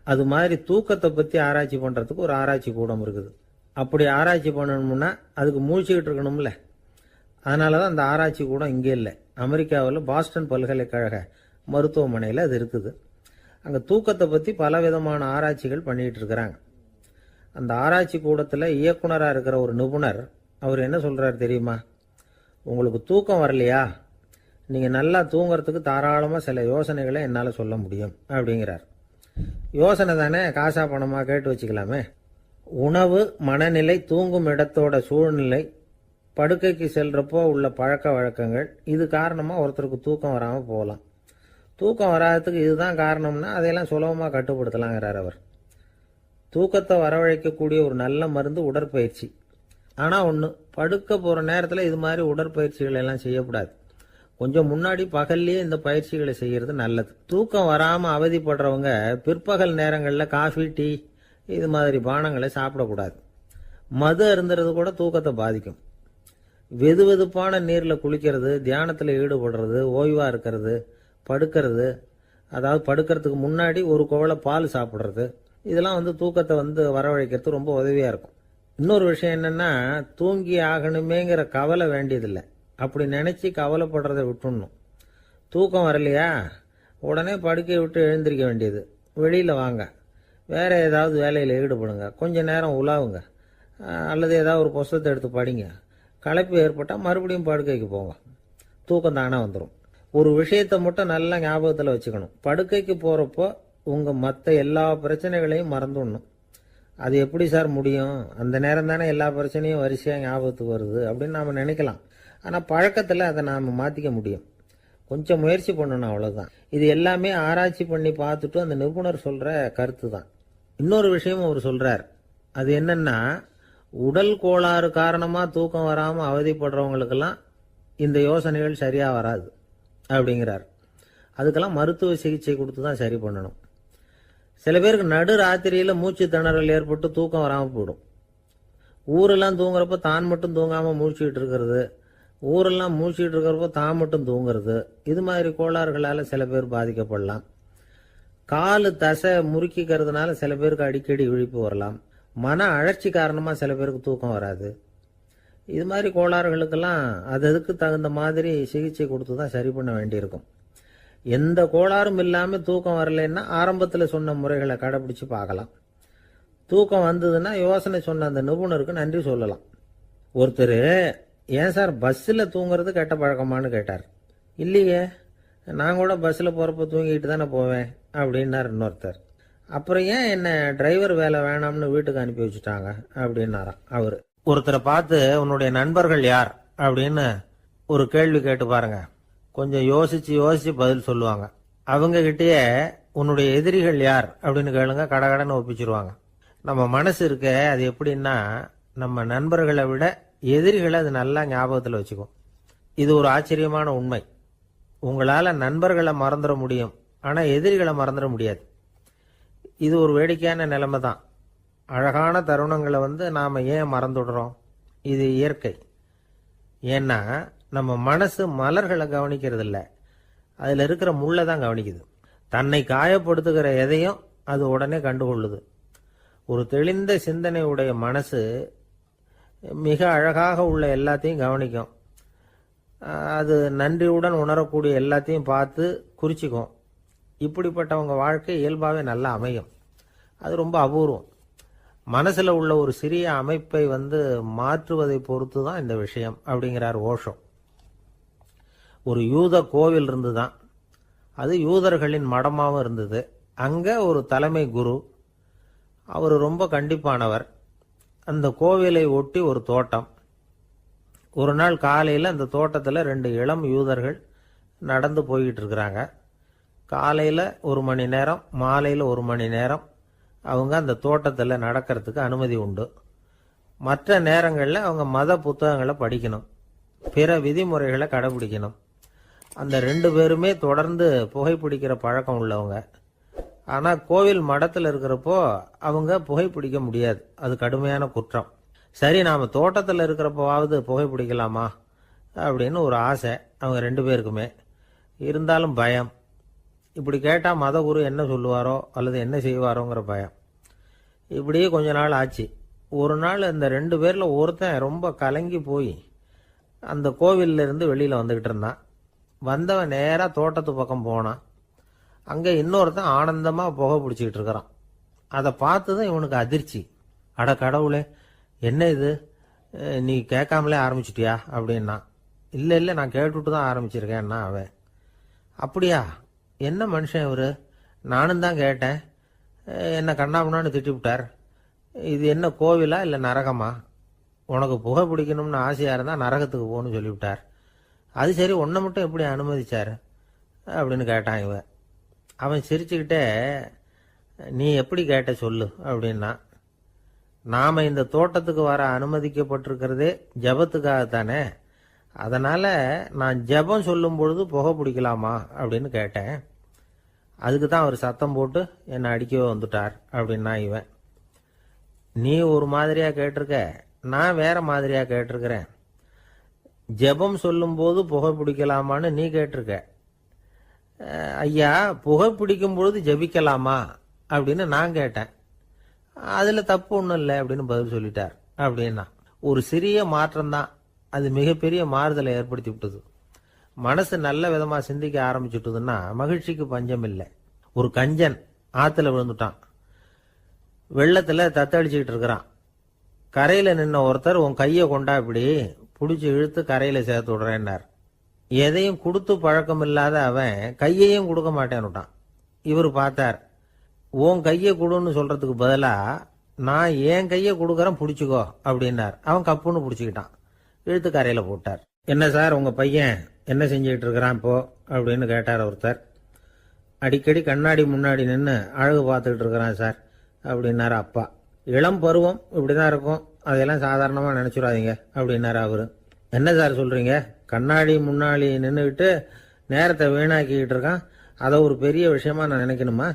அது மாதிரி தூக்கத்தை பற்றி ஆராய்ச்சி பண்ணுறதுக்கு ஒரு ஆராய்ச்சி கூடம் இருக்குது. அப்படி ஆராய்ச்சி பண்ணணும்னா அதுக்கு மூழ்கிக்கிட்டு இருக்கணும்ல. அதனால தான் அந்த ஆராய்ச்சி கூடம் இங்கே இல்லை, அமெரிக்காவில் பாஸ்டன் பல்கலைக்கழக மருத்துவமனையில் அது இருக்குது. அங்கே தூக்கத்தை பற்றி பலவிதமான ஆராய்ச்சிகள் பண்ணிகிட்டு இருக்கிறாங்க. அந்த ஆராய்ச்சி கூடத்தில் இயக்குனராக இருக்கிற ஒரு நிபுணர், அவர் என்ன சொல்கிறார் தெரியுமா? உங்களுக்கு தூக்கம் வரலையா, நீங்கள் நல்லா தூங்கிறதுக்கு தாராளமாக சில யோசனைகளை என்னால் சொல்ல முடியும் அப்படிங்கிறார். யோசனை தானே, காசா பணமாக கேட்டு வச்சுக்கலாமே. உணவு, மனநிலை, தூங்கும் இடத்தோட சூழ்நிலை, படுக்கைக்கு செல்றப்போ உள்ள பழக்க வழக்கங்கள், இது காரணமாக ஒருத்தருக்கு தூக்கம் வராமல் போகலாம். தூக்கம் வராததுக்கு இதுதான் காரணம்னா அதையெல்லாம் சுலபமாக கட்டுப்படுத்தலாங்கிறார் அவர். தூக்கத்தை வரவழைக்கக்கூடிய ஒரு நல்ல மருந்து உடற்பயிற்சி. ஆனால் ஒன்று, படுக்க போகிற நேரத்தில் இது மாதிரி உடற்பயிற்சிகள் எல்லாம் செய்யக்கூடாது. கொஞ்சம் முன்னாடி பகல்லையே இந்த பயிற்சிகளை செய்கிறது நல்லது. தூக்கம் வராமல் அவதிப்படுறவங்க பிற்பகல் நேரங்களில் காஃபி, டீ இது மாதிரி பானங்களை சாப்பிடக்கூடாது. மது அருந்துறது கூட தூக்கத்தை பாதிக்கும். வெது வெதுப்பான நீரில் குளிக்கிறது, தியானத்தில் ஈடுபடுறது, ஓய்வாக இருக்கிறது, படுக்கிறது, அதாவது படுக்கிறதுக்கு முன்னாடி ஒரு குவளை பால் சாப்பிட்றது, இதெல்லாம் தூக்கத்தை வரவழைக்கிறது ரொம்ப உதவியாக இருக்கும். இன்னொரு விஷயம் என்னென்னா, தூங்கி ஆகணுமேங்கிற கவலை வேண்டியதில்லை. அப்படி நினச்சி கவலைப்படுறதை விட்டுடணும். தூக்கம் வரலையா, உடனே படுக்கையை விட்டு எழுந்திருக்க வேண்டியது. வெளியில் வாங்க, வேறு ஏதாவது வேலையில் ஈடுபடுங்க, கொஞ்ச நேரம் உலாவுங்க, அல்லது ஏதாவது ஒரு புஸ்தகத்தை எடுத்து படிங்க. களைப்பு ஏற்பட்டால் மறுபடியும் படுக்கைக்கு போங்க, தூக்கம் தானே வந்துடும். ஒரு விஷயத்தை மட்டும் நல்லா ஞாபகத்தில் வச்சுக்கணும். படுக்கைக்கு போகிறப்போ உங்கள் மற்ற எல்லா பிரச்சனைகளையும் மறந்துடணும். அது எப்படி சார் முடியும், அந்த நேரம் தானே எல்லா பிரச்சனையும் வரிசையாக ஞாபகத்துக்கு வருது அப்படின்னு நாம் நினைக்கலாம். ஆனால் பழக்கத்தில் அதை நாம் மாற்றிக்க முடியும். கொஞ்சம் முயற்சி பண்ணணும், அவ்வளோதான். இது எல்லாமே ஆராய்ச்சி பண்ணி பார்த்துட்டு அந்த நிபுணர் சொல்கிற கருத்து தான். இன்னொரு விஷயமும் அவர் சொல்கிறார். அது என்னென்னா, உடல் கோளாறு காரணமாக தூக்கம் வராமல் அவதிப்படுறவங்களுக்கெல்லாம் இந்த யோசனைகள் சரியாக வராது அப்படிங்கிறார். அதுக்கெல்லாம் மருத்துவ சிகிச்சை கொடுத்து தான் சரி பண்ணணும். சில பேருக்கு நடு ராத்திரியில் மூச்சு திணறல் ஏற்பட்டு தூக்கம் வராமல் போயிடும். ஊரெல்லாம் தூங்குறப்ப தான் மட்டும் தூங்காமல் மூழ்கிட்டு இருக்கிறது, ஊரெல்லாம் மூழ்கிட்டு இருக்கிறப்போ தான் மட்டும் தூங்குறது, இது மாதிரி கோளாறுகளால் சில பேர் பாதிக்கப்படலாம். காலு தசை முறுக்கிக்கிறதுனால சில பேருக்கு அடிக்கடி விழிப்பு வரலாம். மன அழற்சி காரணமாக சில பேருக்கு தூக்கம் வராது. இது மாதிரி கோளாறுகளுக்கெல்லாம் அதுக்கு தகுந்த மாதிரி சிகிச்சை கொடுத்து தான் சரி பண்ண வேண்டியிருக்கும். எந்த கோளாறும் இல்லாமல் தூக்கம் வரலைன்னா ஆரம்பத்தில் சொன்ன முறைகளை கடைபிடிச்சு பார்க்கலாம். தூக்கம் வந்ததுன்னா யோசனை சொன்ன அந்த நிபுணருக்கு நன்றி சொல்லலாம். ஒருத்தர், ஏன் சார் பஸ்ஸில் தூங்குறது கெட்ட பழக்கமானு கேட்டார். இல்லையே, நான் கூட பஸ்ஸில் போகிறப்ப தூங்கிட்டு தானே போவேன் அப்படின்னார் இன்னொருத்தர். அப்புறம் ஏன் என்ன டிரைவர் வேலை வேணாம்னு வீட்டுக்கு அனுப்பி வச்சுட்டாங்க அப்படின்னாராம் அவர். ஒருத்தரை பார்த்து உன்னுடைய நண்பர்கள் யார் அப்படின்னு ஒரு கேள்வி கேட்டு பாருங்க, கொஞ்சம் யோசிச்சு பதில் சொல்லுவாங்க. அவங்க கிட்டேயே உன்னுடைய எதிரிகள் யார் அப்படின்னு கேளுங்க, கடகடன்னு ஒப்பிச்சிருவாங்க. நம்ம மனசு இருக்க, அது எப்படின்னா, நம்ம நண்பர்களை விட எதிரிகளை அது நல்லா ஞாபகத்தில் வச்சுக்கும். இது ஒரு ஆச்சரியமான உண்மை. உங்களால் நண்பர்களை மறந்துட முடியும், ஆனால் எதிரிகளை மறந்துட முடியாது. இது ஒரு வேடிக்கையான நிலைமை தான். அழகான தருணங்களை நாம் ஏன் மறந்துடுறோம்? இது இயற்கை. ஏன்னா நம்ம மனசு மலர்களை கவனிக்கிறது இல்லை, அதில் இருக்கிற முள்ளை தான் கவனிக்குது. தன்னை காயப்படுத்துகிற எதையும் அது உடனே கண்டுகொள்ளுது. ஒரு தெளிந்த சிந்தனை உடைய மனசு மிக அழகாக உள்ள எல்லாத்தையும் கவனிக்கும். அது நன்றியுடன் உணரக்கூடிய எல்லாத்தையும் பார்த்து குறிச்சிக்கும். இப்படிப்பட்டவங்க வாழ்க்கை இயல்பாகவே நல்லா அமையும். அது ரொம்ப அபூர்வம். மனசில் உள்ள ஒரு சிறிய அமைப்பை மாற்றுவதை பொறுத்து தான் இந்த விஷயம் அப்படிங்கிறார் ஓஷோ. ஒரு யூத கோவில் இருந்து தான், அது யூதர்களின் மடமாகவும் இருந்தது. அங்கே ஒரு தலைமை குரு, அவர் ரொம்ப கண்டிப்பானவர். அந்த கோவிலை ஒட்டி ஒரு தோட்டம். ஒரு நாள் காலையில் அந்த தோட்டத்தில் 2 இளம் யூதர்கள் நடந்து போய்கிட்டு இருக்கிறாங்க. காலையில் 1 மணி நேரம், மாலையில் 1 மணி நேரம் அவங்க அந்த தோட்டத்தில் நடக்கிறதுக்கு அனுமதி உண்டு. மற்ற நேரங்களில் அவங்க மத புத்தகங்களை படிக்கணும், பிற விதிமுறைகளை கடைபிடிக்கணும். அந்த 2 பேருமே தொடர்ந்து புகைப்பிடிக்கிற பழக்கம் உள்ளவங்க. ஆனால் கோவில் மடத்தில் இருக்கிறப்போ அவங்க புகைப்பிடிக்க முடியாது, அது கடுமையான குற்றம். சரி, நாம் தோட்டத்தில் இருக்கிறப்போவாவது புகைப்பிடிக்கலாமா அப்படின்னு ஒரு ஆசை அவங்க 2 பேருக்குமே. இருந்தாலும் பயம். இப்படி கேட்டால் மதகுரு என்ன சொல்லுவாரோ அல்லது என்ன செய்வாரோங்கிற பயம். இப்படியே கொஞ்ச நாள் ஆச்சு. ஒரு நாள் இந்த 2 பேரில் ஒருத்தன் ரொம்ப கலங்கி போய் அந்த கோவிலிருந்து வெளியில் வந்துக்கிட்டு இருந்தான். வந்தவன் நேராக தோட்டத்து பக்கம் போனான். அங்கே இன்னொருத்தன் ஆனந்தமாக புகை பிடிச்சிக்கிட்டு இருக்கிறான். அதை பார்த்து தான் இவனுக்கு அதிர்ச்சி. அட கடவுளே, என்ன இது, நீ கேட்காமலே ஆரம்பிச்சிட்டியா அப்படின்னா. இல்லை இல்லை, நான் கேட்டுவிட்டு தான் ஆரம்பிச்சிருக்கேன்னா அவன். அப்படியா, என்ன மனுஷன் இவர், நானும் தான் கேட்டேன், என்ன கண்ணாபுண்ணான்னு திட்டிவிட்டார். இது என்ன கோவிலா இல்லை நரகமா? உனக்கு புகை பிடிக்கணும்னு ஆசையாக இருந்தால் நரகத்துக்கு போகணும்னு சொல்லிவிட்டார். அது சரி, உன்னை மட்டும் எப்படி அனுமதிச்சார் அப்படின்னு கேட்டான் இவன். அவன் சிரிச்சுக்கிட்டே, நீ எப்படி கேட்ட சொல்லு அப்படின்னா. நாம் இந்த தோட்டத்துக்கு வர அனுமதிக்கப்பட்டிருக்கிறதே ஜபத்துக்காகத்தானே, அதனால் நான் ஜபம் சொல்லும் பொழுது புகை பிடிக்கலாமா அப்படின்னு கேட்டேன். அதுக்கு தான் அவர் சத்தம் போட்டு என்னை அடிக்கவே வந்துட்டார் அப்படின்னா இவன். நீ ஒரு மாதிரியாக கேட்டிருக்க, நான் வேற மாதிரியாக கேட்டிருக்கிறேன். ஜபம் சொல்லும்போது புகை பிடிக்கலாமான்னு நீ கேட்டிருக்க. ஐயா, புகை பிடிக்கும் பொழுது ஜபிக்கலாமா அப்படின்னு நான் கேட்டேன். அதில் தப்பு ஒன்றும் இல்லை அப்படின்னு பதில் சொல்லிட்டார் அப்படின்னா. ஒரு சிறிய மாற்றம்தான் அது மிகப்பெரிய மாறுதலை ஏற்படுத்தி விட்டது. மனசு நல்ல விதமாக சிந்திக்க ஆரம்பிச்சுட்டுதுன்னா மகிழ்ச்சிக்கு பஞ்சம் இல்லை. ஒரு கஞ்சன் ஆற்றுல விழுந்துட்டான். வெள்ளத்தில் தத்தளிச்சுக்கிட்டு இருக்கிறான். கரையில் நின்ன ஒருத்தர், உன் கையை கொண்டா இப்படி பிடிச்சி இழுத்து கரையில் சேர்த்து விடுறேன்னார். எதையும் கொடுத்து பழக்கம் இல்லாத அவன் கையையும் கொடுக்க மாட்டேன்னுட்டான். இவர் பார்த்தார், உன் கையை கொடுன்னு சொல்றதுக்கு பதிலாக நான் என் கையை கொடுக்குறேன் பிடிச்சிக்கோ அப்படின்னார். அவன் கப்புன்னு பிடிச்சிக்கிட்டான், இழுத்து கரையில் போட்டார். என்ன சார், உங்கள் பையன் என்ன செஞ்சுக்கிட்டு இருக்கிறான் இப்போ அப்படின்னு கேட்டார் ஒருத்தர். அடிக்கடி கண்ணாடி முன்னாடி நின்று அழகு பார்த்துக்கிட்டு இருக்கிறான் சார் அப்படின்னாரு அப்பா. இளம் பருவம் இப்படி தான் இருக்கும், அதையெல்லாம் சாதாரணமாக நினச்சிடாதீங்க அப்படின்னாரு அவர். என்ன சார் சொல்கிறீங்க, கண்ணாடி முன்னாடி நின்றுக்கிட்டு நேரத்தை வீணாக்கிக்கிட்டு இருக்கான், அதை ஒரு பெரிய விஷயமா நான் நினைக்கணுமா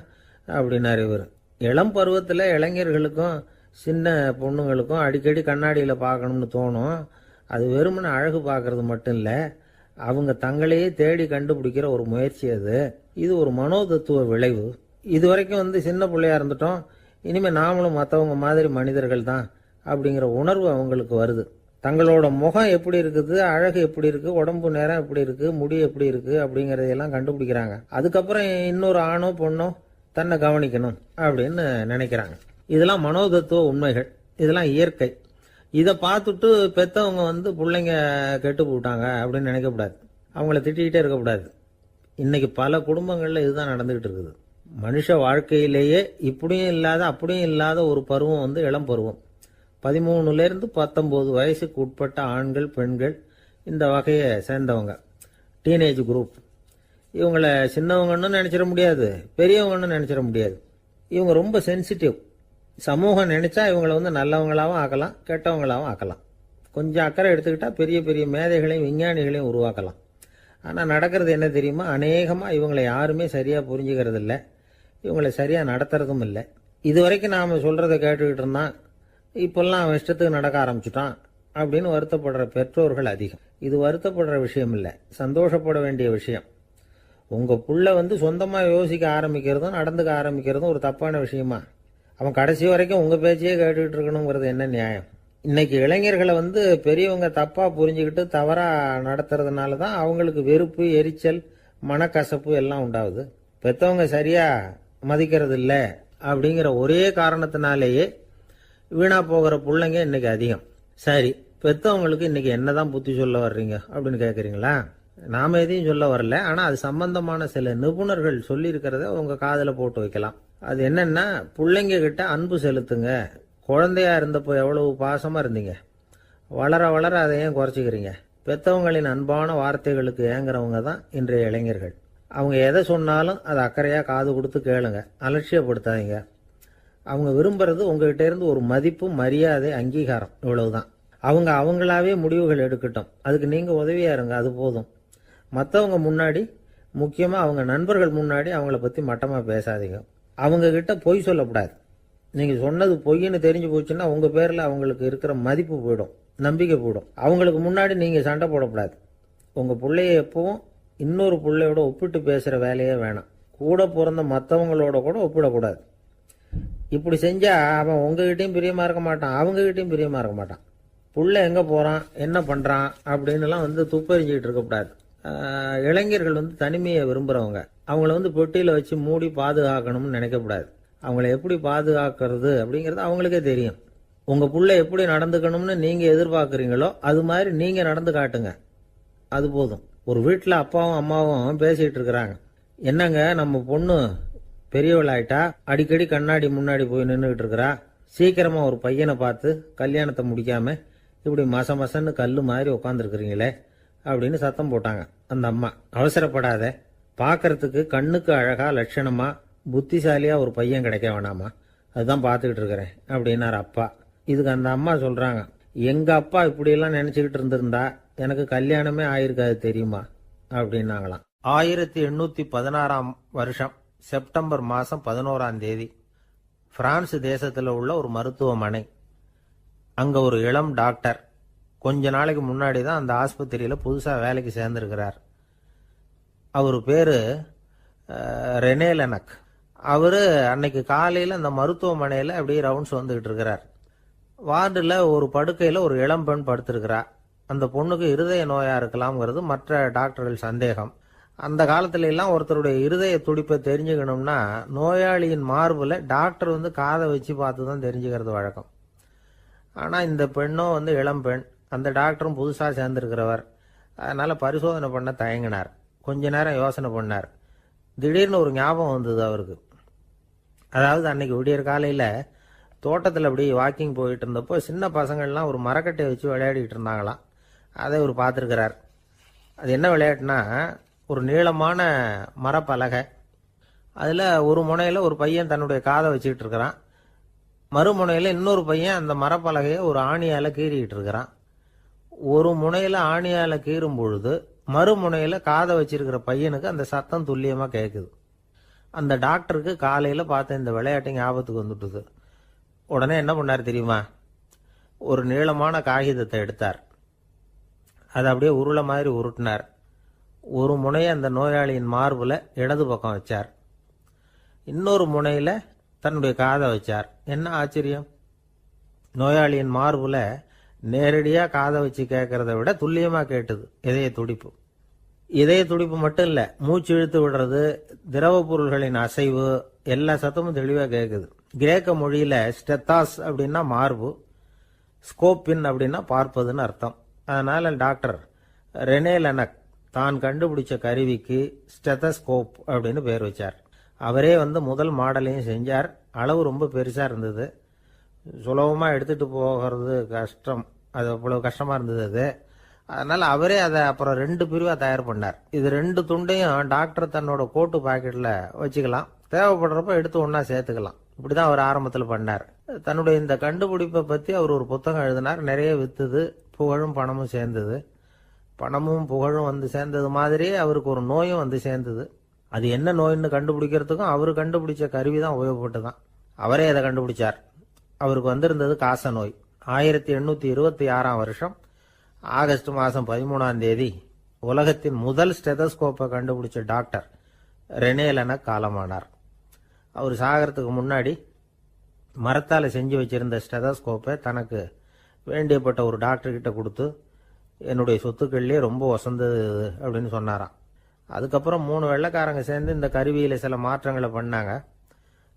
அப்படின்னாரு இவர். இளம் பருவத்தில் இளைஞர்களுக்கும் சின்ன பொண்ணுங்களுக்கும் அடிக்கடி கண்ணாடியில் பார்க்கணும்னு தோணும். அது வெறுமனே அழகு பார்க்கறது மட்டும் இல்லை, அவங்க தங்களையே தேடி கண்டுபிடிக்கிற ஒரு முயற்சி அது. இது ஒரு மனோதத்துவ விளைவு. இது வரைக்கும் சின்ன பிள்ளையா இருந்துட்டோம், இனிமேல் நாமளும் மற்றவங்க மாதிரி மனிதர்கள் தான் அப்படிங்கிற உணர்வு அவங்களுக்கு வருது. தங்களோட முகம் எப்படி இருக்குது, அழகு எப்படி இருக்கு, உடம்பு நேரம் எப்படி இருக்கு, முடி எப்படி இருக்கு அப்படிங்கறதையெல்லாம் கண்டுபிடிக்கிறாங்க. அதுக்கப்புறம் இன்னொரு ஆணோ பொண்ணோ தன்னை கவனிக்கணும் அப்படின்னு நினைக்கிறாங்க. இதெல்லாம் மனோதத்துவ உண்மைகள், இதெல்லாம் இயற்கை. இதை பார்த்துட்டு பெற்றவங்க பிள்ளைங்க கெட்டு போட்டாங்க அப்படின்னு நினைக்கக்கூடாது, அவங்கள திட்டிக்கிட்டே இருக்கக்கூடாது. இன்னைக்கு பல குடும்பங்களில் இதுதான் நடந்துகிட்டு இருக்குது. மனுஷ வாழ்க்கையிலேயே இப்படியும் இல்லாத அப்படியும் இல்லாத ஒரு பருவம் இளம் பருவம். 13லேருந்து 19 வயசுக்கு உட்பட்ட ஆண்கள் பெண்கள் இந்த வகையை சேர்ந்தவங்க, டீனேஜ் குரூப். இவங்களை சின்னவங்கன்னு நினைச்சிட முடியாது, பெரியவங்கன்னு நினைச்சிட முடியாது. இவங்க ரொம்ப சென்சிட்டிவ். சமூகம் நினைச்சா இவங்களை நல்லவங்களாகவும் ஆக்கலாம், கெட்டவங்களாகவும் ஆக்கலாம். கொஞ்சம் அக்கறை எடுத்துக்கிட்டா பெரிய பெரிய மேதைகளையும் விஞ்ஞானிகளையும் உருவாக்கலாம். ஆனால் நடக்கிறது என்ன தெரியுமா, அநேகமாக இவங்களை யாருமே சரியாக புரிஞ்சுக்கிறது இல்லை, இவங்களை சரியாக நடத்துறதும் இல்லை. இது வரைக்கும் நாம் சொல்கிறத கேட்டுக்கிட்டு இருந்தான், இப்பெல்லாம் அவன் இஷ்டத்துக்கு நடக்க ஆரம்பிச்சுட்டான் அப்படின்னு வருத்தப்படுற பெற்றோர்கள் அதிகம். இது வருத்தப்படுற விஷயம் இல்லை, சந்தோஷப்பட வேண்டிய விஷயம். உங்கள் புள்ள சொந்தமாக யோசிக்க ஆரம்பிக்கிறதும் நடந்துக்க ஆரம்பிக்கிறதும் ஒரு தப்பான விஷயமா? அவன் கடைசி வரைக்கும் உங்கள் பேச்சையே கேட்டுக்கிட்டு இருக்கணுங்கிறது என்ன நியாயம்? இன்னைக்கு இளைஞர்களை பெரியவங்க தப்பாக புரிஞ்சுக்கிட்டு தவறாக நடத்துறதுனால தான் அவங்களுக்கு வெறுப்பு, எரிச்சல், மனக்கசப்பு எல்லாம் உண்டாகுது. பெற்றவங்க சரியாக மதிக்கிறது இல்லை அப்படிங்கிற ஒரே காரணத்தினாலேயே வீணா போகிற பிள்ளைங்க இன்னைக்கு அதிகம். சரி, பெற்றவங்களுக்கு இன்னைக்கு என்னதான் புத்தி சொல்ல வர்றீங்க அப்படின்னு கேட்குறீங்களா? நாம எதையும் சொல்ல வரல. ஆனால் அது சம்பந்தமான சில நிபுணர்கள் சொல்லியிருக்கிறத உங்கள் காதில் போட்டு வைக்கலாம். அது என்னன்னா, பிள்ளைங்க கிட்ட அன்பு செலுத்துங்க. குழந்தையா இருந்தப்போ எவ்வளவு பாசமாக இருந்தீங்க, வளர வளர அதை ஏன் குறைச்சிக்கிறீங்க? பெற்றவங்களின் அன்பான வார்த்தைகளுக்கு ஏங்குறவங்க தான் இன்றைய இளைஞர்கள். அவங்க எதை சொன்னாலும் அதை அக்கறையாக காது கொடுத்து கேளுங்க, அலட்சியப்படுத்தாதீங்க. அவங்க விரும்புறது உங்ககிட்ட இருந்து ஒரு மதிப்பு, மரியாதை, அங்கீகாரம், இவ்வளவுதான். அவங்க அவங்களாவே முடிவுகள் எடுக்கட்டும், அதுக்கு நீங்கள் உதவியா இருங்க, அது போதும். மற்றவங்க முன்னாடி, முக்கியமாக அவங்க நண்பர்கள் முன்னாடி அவங்கள பற்றி மட்டமாக பேசாதீங்க. அவங்க கிட்ட பொய் சொல்லக்கூடாது. நீங்கள் சொன்னது பொய்ன்னு தெரிஞ்சு போச்சுன்னா உங்கள் பேரில் அவங்களுக்கு இருக்கிற மதிப்பு போயிடும், நம்பிக்கை போயிடும். அவங்களுக்கு முன்னாடி நீங்கள் சண்டை போடக்கூடாது. உங்கள் பிள்ளைய எப்பவும் இன்னொரு பிள்ளையோட ஒப்பிட்டு பேசுகிற வேலையே வேணாம். கூட பிறந்த மற்றவங்களோட கூட ஒப்பிடக்கூடாது. இப்படி செஞ்சால் அவன் உங்ககிட்டையும் பிரியமாக இருக்க மாட்டான், அவங்ககிட்டையும் பிரியமாக இருக்க மாட்டான். புள்ள எங்கே போகிறான், என்ன பண்ணுறான் அப்படின்னுலாம் துப்பறிஞ்சிக்கிட்டு இருக்கக்கூடாது. இளைஞர்கள் தனிமையை விரும்புகிறவங்க. அவங்கள பெட்டியில் வச்சு மூடி பாதுகாக்கணும்னு நினைக்கக்கூடாது. அவங்கள எப்படி பாதுகாக்கிறது அப்படிங்கிறது அவங்களுக்கே தெரியும். உங்கள் புள்ள எப்படி நடந்துக்கணும்னு நீங்கள் எதிர்பார்க்குறீங்களோ அது மாதிரி நீங்கள் நடந்து காட்டுங்க, அது போதும். ஒரு வீட்டில் அப்பாவும் அம்மாவும் பேசிகிட்டு இருக்கிறாங்க. என்னங்க, நம்ம பொண்ணு பெரியவளாயிட்டா, அடிக்கடி கண்ணாடி முன்னாடி போய் நின்றுக்கிட்டு இருக்கிறா, சீக்கிரமாக ஒரு பையனை பார்த்து கல்யாணத்தை முடிக்காம இப்படி மசன்னு கல் மாதிரி உட்காந்துருக்குறீங்களே அப்படின்னு சத்தம் போட்டாங்க. அந்த அம்மா, அவசரப்படாத, பார்க்கறதுக்கு கண்ணுக்கு அழகா லட்சணமா புத்திசாலியா ஒரு பையன் கிடைக்க வேணாமா, அதுதான் பார்த்துக்கிட்டு இருக்கிறேன் அப்படின்னாரு அப்பா. இதுக்கு அந்த அம்மா சொல்றாங்க, எங்க அப்பா இப்படியெல்லாம் நினைச்சுக்கிட்டு இருந்திருந்தா எனக்கு கல்யாணமே ஆயிருக்காது தெரியுமா அப்படின்னாங்களாம். 1816 வருஷம் செப்டம்பர் மாதம் 11ஆம் தேதி பிரான்ஸ் தேசத்தில் உள்ள ஒரு மருத்துவமனை. அங்கே ஒரு இளம் டாக்டர் கொஞ்ச நாளைக்கு முன்னாடி தான் அந்த ஆஸ்பத்திரியில் புதுசாக வேலைக்கு சேர்ந்துருக்கிறார். அவர் பேர் ரெனே லெனக். அவர் அன்னைக்கு காலையில் அந்த மருத்துவமனையில் அப்படியே ரவுண்ட்ஸ் வந்துக்கிட்டு இருக்கிறார். வார்டில் ஒரு படுக்கையில் ஒரு இளம் பெண் படுத்திருக்கிறா. அந்த பொண்ணுக்கு இருதய நோயாக இருக்கலாம்ங்கிறது மற்ற டாக்டர்கள் சந்தேகம். அந்த காலத்துல எல்லாம் ஒருத்தருடைய இருதய துடிப்பை தெரிஞ்சுக்கணும்னா நோயாளியின் மார்பில் டாக்டர் காதை வச்சு பார்த்து தான் தெரிஞ்சுக்கிறது வழக்கம். ஆனால் இந்த பெண்ணும் இளம் பெண், அந்த டாக்டரும் புதுசாக சேர்ந்துருக்கிறவர். அதனால் பரிசோதனை பண்ண தயங்கினார். கொஞ்ச நேரம் யோசனை பண்ணார். திடீர்னு ஒரு ஞாபகம் வந்தது அவருக்கு. அதாவது அன்னைக்கு விடியற் காலையில் தோட்டத்தில் அப்படி வாக்கிங் போயிட்டு இருந்தப்போ சின்ன பசங்கள்லாம் ஒரு மரக்கட்டையை வச்சு விளையாடிட்டு இருந்தாங்களாம். அதை அவர் பார்த்துருக்கிறார். அது என்ன விளையாட்டுனா, ஒரு நீளமான மரப்பலகை, அதில் ஒரு முனையில் ஒரு பையன் தன்னுடைய காதை வச்சுக்கிட்டு இருக்கிறான், மறுமுனையில் இன்னொரு பையன் அந்த மரப்பலகையை ஒரு ஆணியால் கீறிக்கிட்டு இருக்கிறான். ஒரு முனையில் ஆணியால் கீறும் பொழுது மறுமுனையில் காதை வச்சிருக்கிற பையனுக்கு அந்த சத்தம் துல்லியமாக கேட்குது. அந்த டாக்டருக்கு காலையில் பார்த்த இந்த விளையாட்டு ஞாபகத்துக்கு வந்துட்டுது. உடனே என்ன பண்ணார் தெரியுமா? ஒரு நீளமான காகிதத்தை எடுத்தார். அதை அப்படியே உருளை மாதிரி உருட்டினார். ஒரு முனையை அந்த நோயாளியின் மார்பில் இடது பக்கம் வச்சார், இன்னொரு முனையில் தன்னுடைய காதை வச்சார். என்ன ஆச்சரியம்! நோயாளியின் மார்பில் நேரடியாக காதை வச்சு கேட்கறத விட துல்லியமாக கேட்டுது இதய துடிப்பு. இதய துடிப்பு மட்டும் இல்லை, மூச்சு இழுத்து விடுறது, திரவ பொருள்களின் அசைவு, எல்லா சத்தமும் தெளிவாக கேட்குது. கிரேக்க மொழியில் ஸ்டெத்தாஸ் அப்படின்னா மார்பு, ஸ்கோப்பின் அப்படின்னா பார்ப்பதுன்னு அர்த்தம். அதனால டாக்டர் ரெனே லெனக் தான் கண்டுபிடிச்ச கருவிக்கு ஸ்டெத்தஸ்கோப் அப்படின்னு பேர் வச்சார். அவரே முதல் மாடலையும் செஞ்சார். அளவு ரொம்ப பெருசாக இருந்தது, சுலபமாக எடுத்துகிட்டு போகிறது கஷ்டம், அது அவ்வளோ கஷ்டமாக இருந்தது அது. அதனால் அவரே அதை அப்புறம் 2 பிரிவாக தயார் பண்ணார். இது 2 துண்டையும் டாக்டர் தன்னோட கோட்டு பாக்கெட்டில் வச்சுக்கலாம், தேவைப்படுறப்ப எடுத்து ஒன்றா சேர்த்துக்கலாம். இப்படி தான் அவர் ஆரம்பத்தில் பண்ணார். தன்னுடைய இந்த கண்டுபிடிப்பை பற்றி அவர் ஒரு புத்தகம் எழுதினார். நிறைய விற்றுது, புகழும் பணமும் சேர்ந்தது. பணமும் புகழும் சேர்ந்தது மாதிரியே அவருக்கு ஒரு நோயும் சேர்ந்தது. அது என்ன நோயின்னு கண்டுபிடிக்கிறதுக்கும் அவர் கண்டுபிடிச்ச கருவி தான் உபயோகப்பட்டு தான். அவரே அதை கண்டுபிடிச்சார். அவருக்கு வந்திருந்தது காச நோய். 1826 வருஷம் ஆகஸ்ட் மாதம் 13ஆம் தேதி உலகத்தின் முதல் ஸ்டெதஸ்கோப்பை கண்டுபிடிச்ச டாக்டர் ரெனே லெனக் காலமானார். அவர் சாகிறதுக்கு முன்னாடி மரத்தால் செஞ்சு வச்சிருந்த ஸ்டெதஸ்கோப்பை தனக்கு வேண்டியப்பட்ட ஒரு டாக்டர்கிட்ட கொடுத்து, என்னுடைய சொத்துக்கள்லேயே ரொம்ப வசந்தது அப்படின்னு சொன்னாராம். அதுக்கப்புறம் 3 வெள்ளைக்காரங்க சேர்ந்து இந்த கருவியில் சில மாற்றங்களை பண்ணாங்க.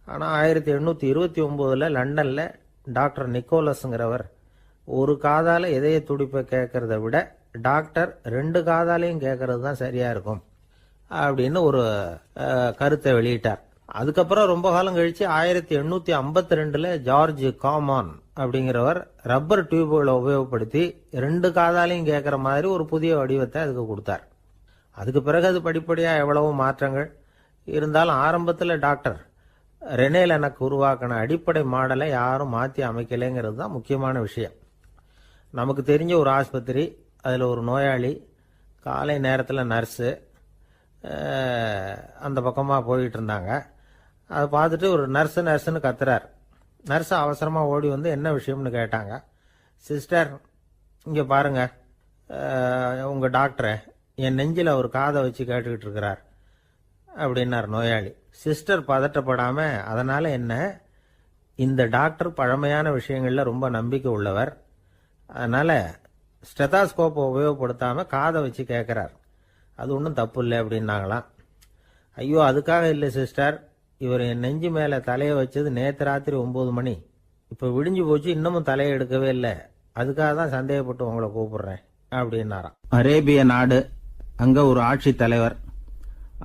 ஆனால் 1829 லண்டனில் டாக்டர் நிக்கோலஸுங்கிறவர் ஒரு காதால் இதய துடிப்பை கேட்கறத விட டாக்டர் 2 காதாலையும் கேட்கறது தான் சரியா இருக்கும் அப்படின்னு ஒரு கருத்தை வெளியிட்டார். அதுக்கப்புறம் ரொம்ப காலம் கழிச்சு 1852 ஜார்ஜ் காமான் அப்படிங்கிறவர் ரப்பர் டியூப்களை உபயோகப்படுத்தி 2 காதாலையும் கேட்கற மாதிரி ஒரு புதிய வடிவத்தை அதுக்கு கொடுத்தார். அதுக்கு பிறகு அது படிப்படியா எவ்வளவோ மாற்றங்கள் இருந்தாலும் ஆரம்பத்தில் டாக்டர் ரெனே லெனக் உருவாக்கின அடிப்படை மாடலை யாரும் மாற்றி அமைக்கலைங்கிறது தான் முக்கியமான விஷயம். நமக்கு தெரிஞ்ச ஒரு ஆஸ்பத்திரி, அதில் ஒரு நோயாளி, காலை நேரத்தில் நர்ஸு அந்த பக்கமாக போயிட்டு இருந்தாங்க. அதை பார்த்துட்டு ஒரு நர்ஸுன்னு கத்துறார். நர்ஸு அவசரமாக ஓடி வந்து என்ன விஷயம்னு கேட்டாங்க. சிஸ்டர், இங்கே பாருங்க, உங்கள் டாக்டரை என் நெஞ்சில் ஒரு காதை வச்சு கேட்டுக்கிட்டு இருக்கிறார் அப்படின்னார் நோயாளி. சிஸ்டர் பதட்டப்படாம, அதனால என்ன, இந்த டாக்டர் பழமையான விஷயங்கள்ல ரொம்ப நம்பிக்கை உள்ளவர், அதனால ஸ்டெதாஸ்கோப்பை உபயோகப்படுத்தாம காதை வச்சு கேட்கிறார், அது ஒன்றும் தப்பு இல்லை அப்படின்னாங்களாம். ஐயோ, அதுக்காக இல்லை சிஸ்டர், இவர் என் நெஞ்சு மேல தலையை வச்சது நேற்று ராத்திரி 9 மணி, இப்போ விடிஞ்சு போச்சு, இன்னமும் தலையை எடுக்கவே இல்லை, அதுக்காக தான் சந்தேகப்பட்டு உங்களை கூப்பிடுறேன் அப்படின்னாராம். அரேபிய நாடு, அங்க ஒரு ஆட்சி தலைவர்,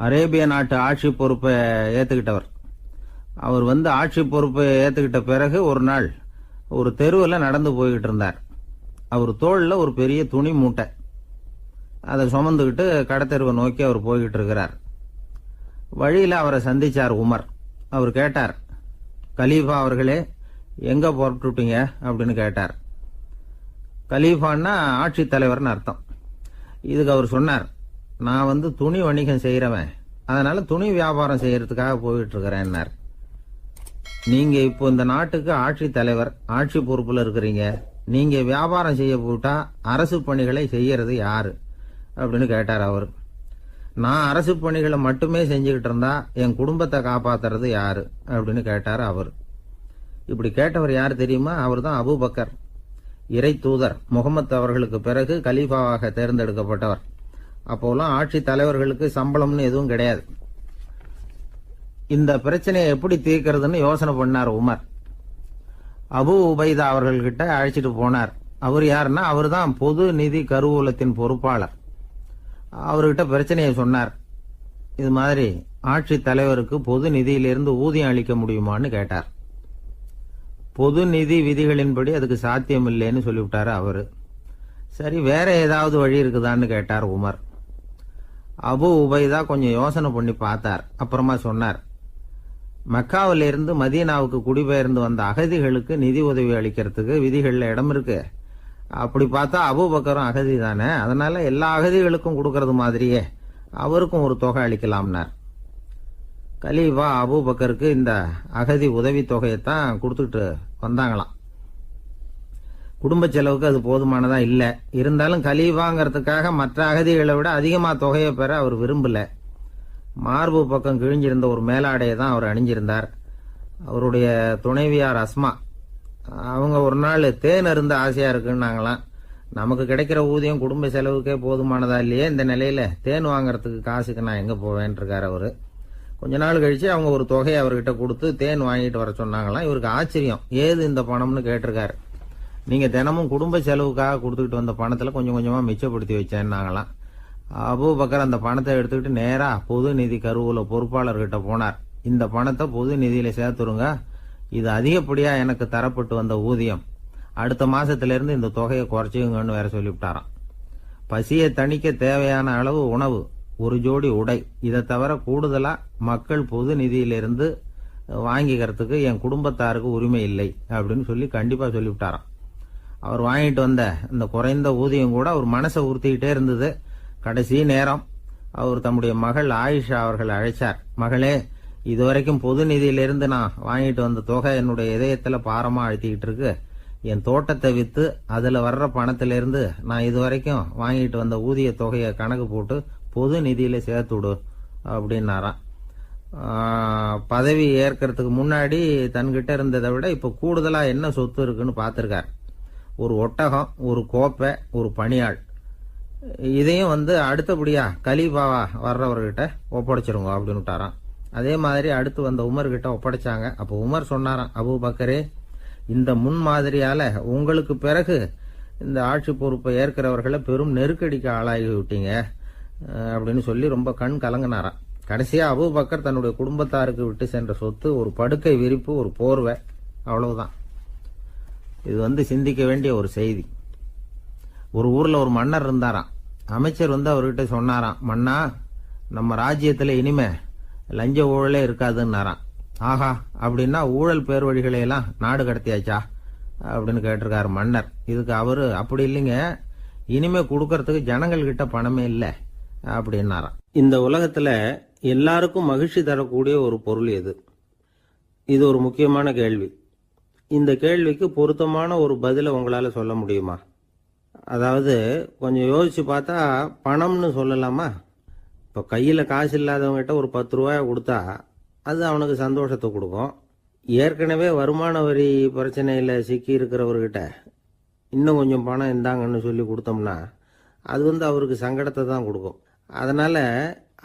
அரேபிய நாட்டு ஆட்சி பொறுப்பை ஏத்துக்கிட்டவர். அவர் வந்து ஆட்சி பொறுப்பை ஏத்துக்கிட்ட பிறகு ஒரு நாள் ஒரு தெருவில் நடந்து போய்கிட்டு இருந்தார். அவர் தோளில் ஒரு பெரிய துணி மூட்டை, அதை சுமந்துக்கிட்டு கடத்தெருவை நோக்கி அவர் போய்கிட்டு இருக்கிறார். வழியில் அவரை சந்திச்சார் உமர். அவர் கேட்டார், கலீஃபா அவர்களே, எங்க புறப்பட்டுட்டீங்க அப்படின்னு கேட்டார். கலீஃபான்னா ஆட்சி தலைவர்னு அர்த்தம். இதுக்கு அவர் சொன்னார், நான் வந்து துணி வணிகம் செய்யறவன், அதனால துணி வியாபாரம் செய்யறதுக்காக போயிட்டு இருக்கிறேன்னார். நீங்க இப்போ இந்த நாட்டுக்கு ஆட்சி தலைவர், ஆட்சி பொறுப்புல இருக்கிறீங்க, நீங்க வியாபாரம் செய்ய போட்டா அரசு பணிகளை செய்யறது யாரு அப்படின்னு கேட்டார் அவர். நான் அரசு பணிகளை மட்டுமே செஞ்சுக்கிட்டு இருந்தா என் குடும்பத்தை காப்பாத்துறது யாரு அப்படின்னு கேட்டார் அவர். இப்படி கேட்டவர் யார் தெரியுமா? அவர் தான் அபூபக்கர், இறை தூதர் முகமது அவர்களுக்கு பிறகு கலீஃபாவாக தேர்ந்தெடுக்கப்பட்டவர். அப்போலாம் ஆட்சி தலைவர்களுக்கு சம்பளம்னு எதுவும் கிடையாது. இந்த பிரச்சனையை எப்படி தீர்க்கிறதுன்னு யோசனை பண்ணார் உமர். அபு உபைதா அவர்கள்கிட்ட அழைச்சிட்டு போனார். அவர் யாருன்னா, அவர் தான் பொது நிதி கருவூலத்தின் பொறுப்பாளர். அவர்கிட்ட பிரச்சனையை சொன்னார். இது மாதிரி ஆட்சி தலைவருக்கு பொது நிதியிலிருந்து ஊதியம் அளிக்க முடியுமான்னு கேட்டார். பொது நிதி விதிகளின்படி அதுக்கு சாத்தியம் இல்லைன்னு சொல்லிவிட்டாரு அவரு. சரி, வேற ஏதாவது வழி இருக்குதான்னு கேட்டார் உமர். அபு உபைதா கொஞ்சம் யோசனை பண்ணி பார்த்தார். அப்புறமா சொன்னார், மக்காவிலிருந்து மதீனாவுக்கு குடிபெயர்ந்து வந்த அகதிகளுக்கு நிதி உதவி அளிக்கிறதுக்கு விதிகள்ல இடம் இருக்கு. அப்படி பார்த்தா அபூபக்கரும் அகதி தானே, அதனால எல்லா அகதிகளுக்கும் கொடுக்கறது மாதிரியே அவருக்கும் ஒரு தொகை அளிக்கலாம்னார். கலீஃபா அபூபக்கருக்கு இந்த அகதி உதவி தொகையைத்தான் கொடுத்துட்டு வந்தாங்களாம். குடும்ப செலவுக்கு அது போதுமானதா இல்ல. இருந்தாலும் கலீஃபாங்கிறதுக்காக மற்ற அகதிகளை விட அதிகமா தொகையை பெற அவர் விரும்பல. மார்பு பக்கம் கிழிஞ்சிருந்த ஒரு மேலாடையை தான் அவர் அணிஞ்சிருந்தார். அவருடைய துணைவியார் அஸ்மா, அவங்க ஒரு நாள் தேன் அருந்த ஆசையா இருக்குன்னாங்களாம். நமக்கு கிடைக்கிற ஊதியம் குடும்ப செலவுக்கே போதுமானதா இல்லையே, இந்த நிலையில தேன் வாங்கறதுக்கு காசுக்கு நான் எங்க போவேன் இருக்காரு அவரு. கொஞ்ச நாள் கழிச்சு அவங்க ஒரு தொகையை அவர்கிட்ட கொடுத்து தேன் வாங்கிட்டு வர சொன்னாங்களாம். இவருக்கு ஆச்சரியம், ஏது இந்த பணம்னு கேட்டிருக்காரு. நீங்க தினமும் குடும்ப செலவுக்காக கொடுத்துக்கிட்டு வந்த பணத்துல கொஞ்சம் கொஞ்சமா மிச்சப்படுத்தி வச்சேன்னாங்களாம். அபூபக்கர் அந்த பணத்தை எடுத்துக்கிட்டு நேரா பொது நிதி கருவூல பொறுப்பாளர்கிட்ட போனார். இந்த பணத்தை பொது நிதியில சேர்த்துருங்க, இது அதிகப்படியா எனக்கு தரப்பட்டு வந்த ஊதியம், அடுத்த மாசத்துல இருந்து இந்த தொகையை குறைச்சிங்கன்னு வேற சொல்லிவிட்டாராம். பசியை தணிக்க தேவையான அளவு உணவு, ஒரு ஜோடி உடை, இதை தவிர கூடுதலா மக்கள் பொது நிதியிலிருந்து வாங்கிக்கிறதுக்கு என் குடும்பத்தாருக்கு உரிமை இல்லை அப்படின்னு சொல்லி கண்டிப்பா சொல்லிவிட்டாராம். அவர் வாங்கிட்டு வந்த இந்த குறைந்த ஊதியம் கூட அவர் மனசை உறுத்திக்கிட்டே இருந்தது. கடைசி நேரம் அவர் தம்முடைய மகள் ஆயிஷா அவர்கள் அழைச்சார். மகளே, இதுவரைக்கும் பொது நிதியிலிருந்து நான் வாங்கிட்டு வந்த தொகை என்னுடைய இதயத்துல பாரமா அழுத்திக்கிட்டு இருக்கு, என் தோட்டத்தை விற்று அதில் வர்ற பணத்திலிருந்து நான் இதுவரைக்கும் வாங்கிட்டு வந்த ஊதிய தொகையை கணக்கு போட்டு பொது நிதியில் சேர்த்து விடு அப்படின்னாராம். பதவி ஏற்கிறதுக்கு முன்னாடி தன்கிட்ட இருந்ததை விட இப்போ கூடுதலாக என்ன சொத்து இருக்குன்னு பார்த்துருக்கார். ஒரு ஒட்டகம், ஒரு கோப்பை, ஒரு பணியாள். இதையும் அடுத்தபடியா கலீஃபாவா வர்றவர்கிட்ட ஒப்படைச்சிருங்க அப்படின்னு விட்டாராம். அதே மாதிரி அடுத்து வந்த உமர்கிட்ட ஒப்படைச்சாங்க. அப்போ உமர் சொன்னாராம், அபூபக்கரே, இந்த முன்மாதிரியால உங்களுக்கு பிறகு இந்த ஆட்சி பொறுப்பை ஏற்கிறவர்களை பெரும் நெருக்கடிக்கு ஆளாகி விட்டீங்க அப்படின்னு சொல்லி ரொம்ப கண் கலங்கினாராம். கடைசியா அபூபக்கர் தன்னுடைய குடும்பத்தாருக்கு விட்டு சென்ற சொத்து ஒரு படுக்கை விரிப்பு, ஒரு போர்வை, அவ்வளவுதான். இது சிந்திக்க வேண்டிய ஒரு செய்தி. ஒரு ஊர்ல ஒரு மன்னர் இருந்தாராம். அமைச்சர் அவர்கிட்ட சொன்னாராம், மன்னா, நம்ம ராஜ்யத்துல இனிமே லஞ்ச ஊழலே இருக்காதுன்னாராம். ஆஹா, அப்படின்னா ஊழல் பேர் வழிகளை எல்லாம் நாடு கடத்தியாச்சா அப்படின்னு கேட்டிருக்காரு மன்னர். இதுக்கு அவரு, அப்படி இல்லைங்க, இனிமே கொடுக்கறதுக்கு ஜனங்கள் கிட்ட பணமே இல்லை அப்படின்னாராம். இந்த உலகத்துல எல்லாருக்கும் மகிழ்ச்சி தரக்கூடிய ஒரு பொருள் எது? இது ஒரு முக்கியமான கேள்வி. இந்த கேள்விக்கு பொருத்தமான ஒரு பதிலை உங்களால சொல்ல முடியுமா? அதாவது கொஞ்சம் யோசிச்சு பார்த்தா பணம்னு சொல்லலாமா? இப்போ கையில் காசு இல்லாதவங்ககிட்ட ஒரு 10 ரூபாய் கொடுத்தா அது அவனுக்கு சந்தோஷத்தை கொடுக்கும். ஏற்கனவே வருமான வரி பிரச்சனையில் சிக்கி இருக்கிறவர்கிட்ட இன்னும் கொஞ்சம் பணம் இந்தாங்கன்னு சொல்லி கொடுத்தோம்னா அது அவருக்கு சங்கடத்தை தான் கொடுக்கும். அதனால